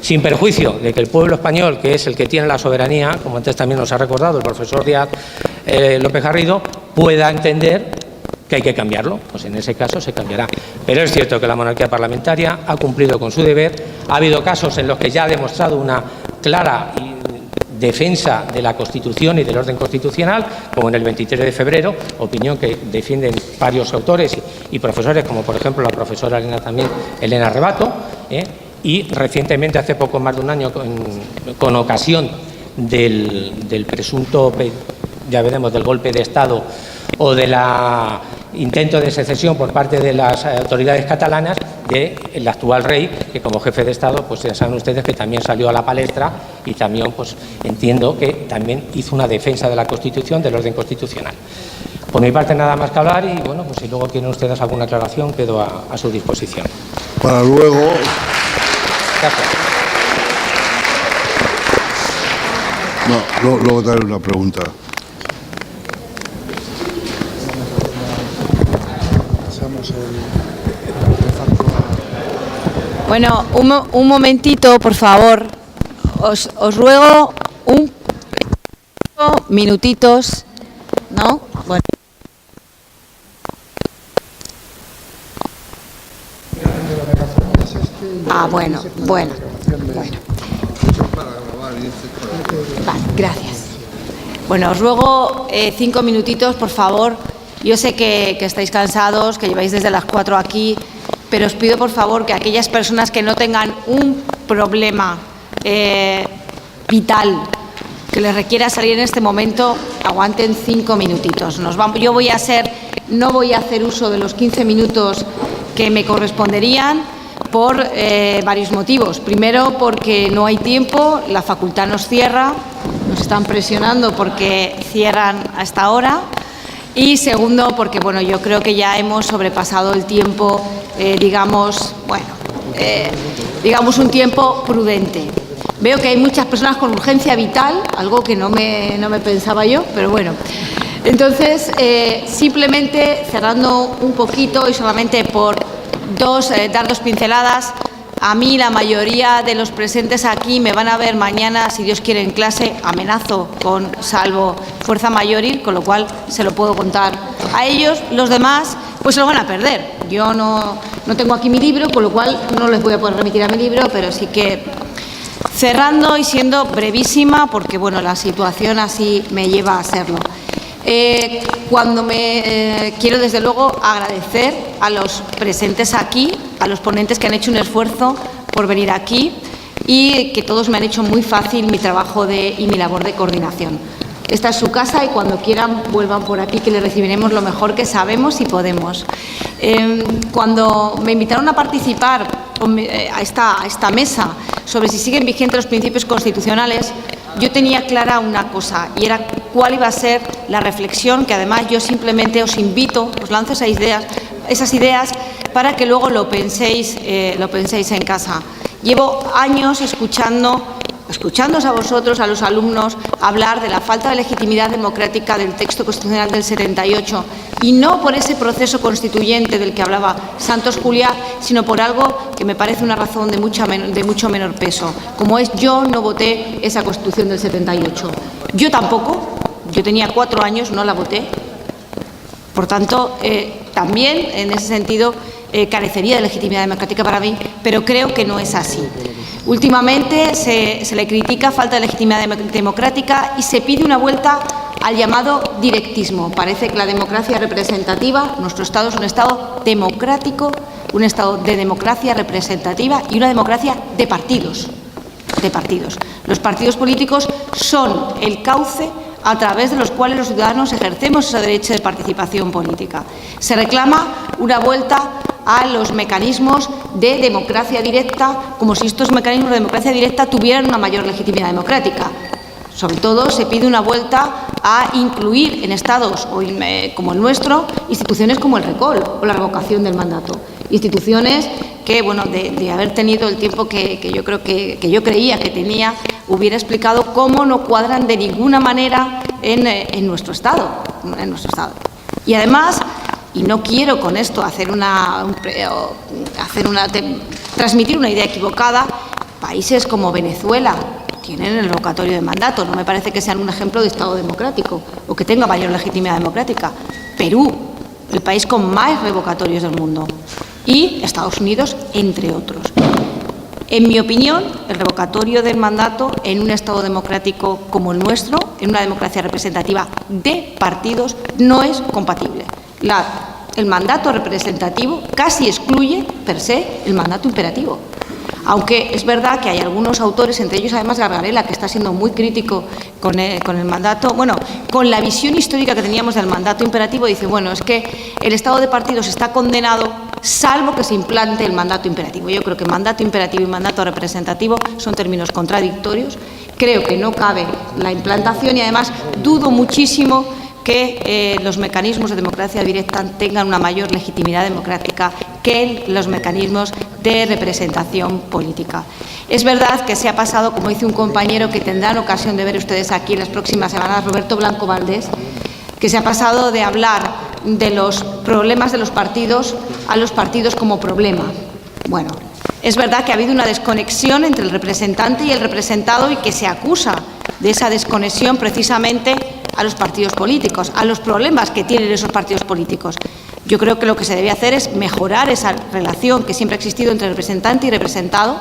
Sin perjuicio de que el pueblo español, que es el que tiene la soberanía, como antes también nos ha recordado el profesor Díaz López Garrido, pueda entender que hay que cambiarlo, pues en ese caso se cambiará. Pero es cierto que la monarquía parlamentaria ha cumplido con su deber. Ha habido casos en los que ya ha demostrado una clara defensa de la Constitución y del orden constitucional, como en el 23 de febrero, opinión que defienden varios autores y profesores, como por ejemplo la profesora Elena Rebato, y recientemente, hace poco más de un año, con ocasión del presunto, ya veremos, del golpe de Estado o del intento de secesión por parte de las autoridades catalanas del actual rey, que como jefe de Estado, pues ya saben ustedes que también salió a la palestra y también, pues entiendo que también hizo una defensa de la Constitución, del orden constitucional. Por mi parte nada más que hablar y bueno, pues si luego quieren ustedes alguna aclaración, quedo a su disposición. Para luego. Gracias. No, luego te haré una pregunta. Bueno, un momentito, por favor. Os ruego minutitos, ¿no? Bueno. De la negación es Bueno. Vale, gracias. Bueno, os ruego 5 minutitos, por favor. Yo sé que estáis cansados, que lleváis desde las 4 aquí, pero os pido, por favor, que aquellas personas que no tengan un problema vital que les requiera salir en este momento, aguanten 5 minutitos. Yo no voy a hacer uso de los 15 minutos que me corresponderían por varios motivos. Primero, porque no hay tiempo, la facultad nos cierra, nos están presionando porque cierran a esta hora. Y segundo, porque bueno, yo creo que ya hemos sobrepasado el tiempo, digamos un tiempo prudente. Veo que hay muchas personas con urgencia vital, algo que no me pensaba yo, pero bueno. Entonces, simplemente cerrando un poquito y solamente por dar 2 pinceladas, a mí la mayoría de los presentes aquí me van a ver mañana, si Dios quiere, en clase, amenazo con salvo fuerza mayor, con lo cual se lo puedo contar a ellos. Los demás pues se lo van a perder. Yo no tengo aquí mi libro, con lo cual no les voy a poder remitir a mi libro, pero sí que cerrando y siendo brevísima, porque bueno, la situación así me lleva a serlo. Quiero desde luego agradecer a los presentes aquí, a los ponentes que han hecho un esfuerzo por venir aquí y que todos me han hecho muy fácil mi trabajo y mi labor de coordinación. Esta es su casa y cuando quieran vuelvan por aquí, que les recibiremos lo mejor que sabemos y podemos. Cuando me invitaron a participar a esta mesa sobre si siguen vigentes los principios constitucionales, yo tenía clara una cosa, y era cuál iba a ser la reflexión, que además yo simplemente os invito, os lanzo esas ideas para que luego lo penséis en casa. Llevo años escuchándoos a vosotros, a los alumnos, hablar de la falta de legitimidad democrática del texto constitucional del 78, y no por ese proceso constituyente del que hablaba Santos Juliá, sino por algo que me parece una razón de mucho menor peso, como es: yo no voté esa Constitución del 78. Yo tampoco, yo tenía 4 años, no la voté. Por tanto, también en ese sentido carecería de legitimidad democrática para mí, pero creo que no es así. Últimamente se le critica falta de legitimidad democrática y se pide una vuelta al llamado directismo. Parece que la democracia representativa, nuestro Estado es un Estado democrático, un Estado de democracia representativa y una democracia de partidos. Los partidos políticos son el cauce a través de los cuales los ciudadanos ejercemos ese derecho de participación política. Se reclama una vuelta a los mecanismos de democracia directa, como si estos mecanismos de democracia directa tuvieran una mayor legitimidad democrática. Sobre todo se pide una vuelta a incluir en estados como el nuestro instituciones como el recall o la revocación del mandato. Instituciones que, bueno, de haber tenido el tiempo que yo creía que tenía, hubiera explicado cómo no cuadran de ninguna manera en nuestro Estado. Y además, y no quiero con esto transmitir una idea equivocada, países como Venezuela tienen el revocatorio de mandato, no me parece que sean un ejemplo de Estado democrático o que tenga mayor legitimidad democrática. Perú, el país con más revocatorios del mundo, y Estados Unidos, entre otros. En mi opinión, el revocatorio del mandato en un Estado democrático como el nuestro, en una democracia representativa de partidos, no es compatible. El mandato representativo casi excluye, per se, el mandato imperativo. Aunque es verdad que hay algunos autores, entre ellos además Gargarella, que está siendo muy crítico con el mandato, con la visión histórica que teníamos del mandato imperativo, dice, bueno, es que el Estado de partidos está condenado salvo que se implante el mandato imperativo. Yo creo que mandato imperativo y mandato representativo son términos contradictorios. Creo que no cabe la implantación y además dudo muchísimo que los mecanismos de democracia directa tengan una mayor legitimidad democrática que los mecanismos de representación política. Es verdad que se ha pasado, como dice un compañero que tendrán ocasión de ver ustedes aquí en las próximas semanas, Roberto Blanco Valdés, que se ha pasado de hablar de los problemas de los partidos a los partidos como problema. Bueno, es verdad que ha habido una desconexión entre el representante y el representado y que se acusa de esa desconexión precisamente a los partidos políticos, a los problemas que tienen esos partidos políticos. Yo creo que lo que se debe hacer es mejorar esa relación que siempre ha existido entre representante y representado,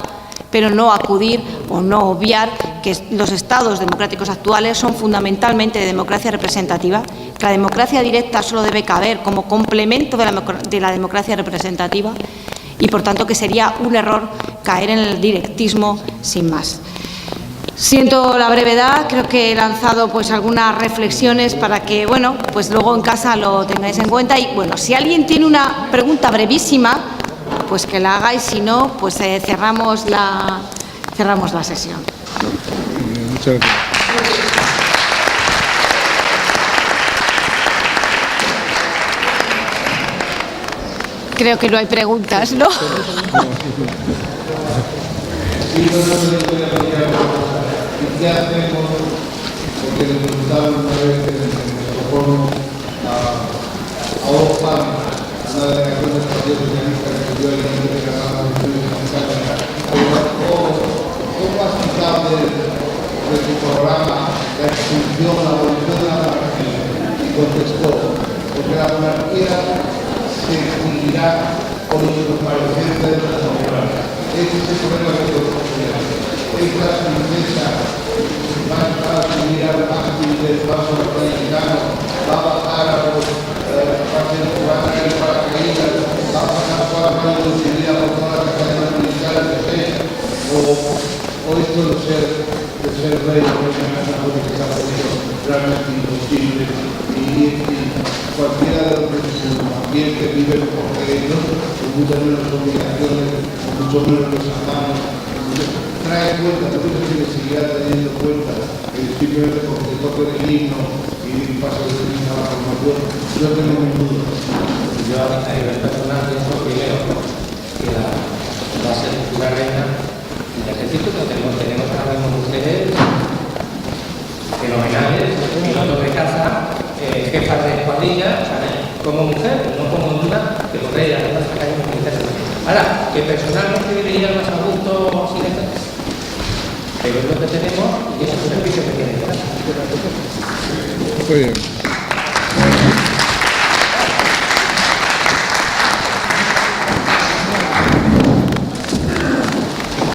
pero no acudir o no obviar que los estados democráticos actuales son fundamentalmente de democracia representativa. La democracia directa solo debe caber como complemento de la democracia representativa y, por tanto, que sería un error caer en el directismo sin más. Siento la brevedad, creo que he lanzado pues algunas reflexiones para que, bueno, pues luego en casa lo tengáis en cuenta y, bueno, si alguien tiene una pregunta brevísima, pues que la haga y si no, pues cerramos la sesión. Muchas gracias. Creo que no hay preguntas, ¿no? ¿Qué hacemos? Porque el diputado una vez que me propongo a dos páginas, una delegación del Partido Socialista que estudió el límite de Granada de Estudios Sanitarios, ¿cómo has quitado de tu programa la extinción, la abolición de la monarquía? Y contestó, porque la monarquía se extinguirá con los comparecientes de la democracia. Ese es el problema que yo considero. Esta princesa va a subir al mástil del vaso norteamericano, va a bajar a los paracaídas, va a pasar por la mano de seguridad por todas las cadenas militares que sea, o esto de ser rey, porque es una cosa que se ha podido realmente imposible y cualquiera de los que su ambiente vive porque ellos, con muchas menos obligaciones, con mucho menos desafíos, trae cuenta, tú tienes que seguir teniendo cuenta simplemente porque toque el himno y pasa de himno a la formación. Yo tengo mi duda. Yo a nivel personal pienso primero que la cultura reina y el ejército que tenemos ahora mismo mujeres fenomenales, pilotos de caza, jefas de escuadrilla, como mujer, no como duda que podría ir a las calles militares. Ahora, que personalmente debería ir más a gusto sin ejército. Pero es lo que tenemos y es un servicio que tiene. Muy bien.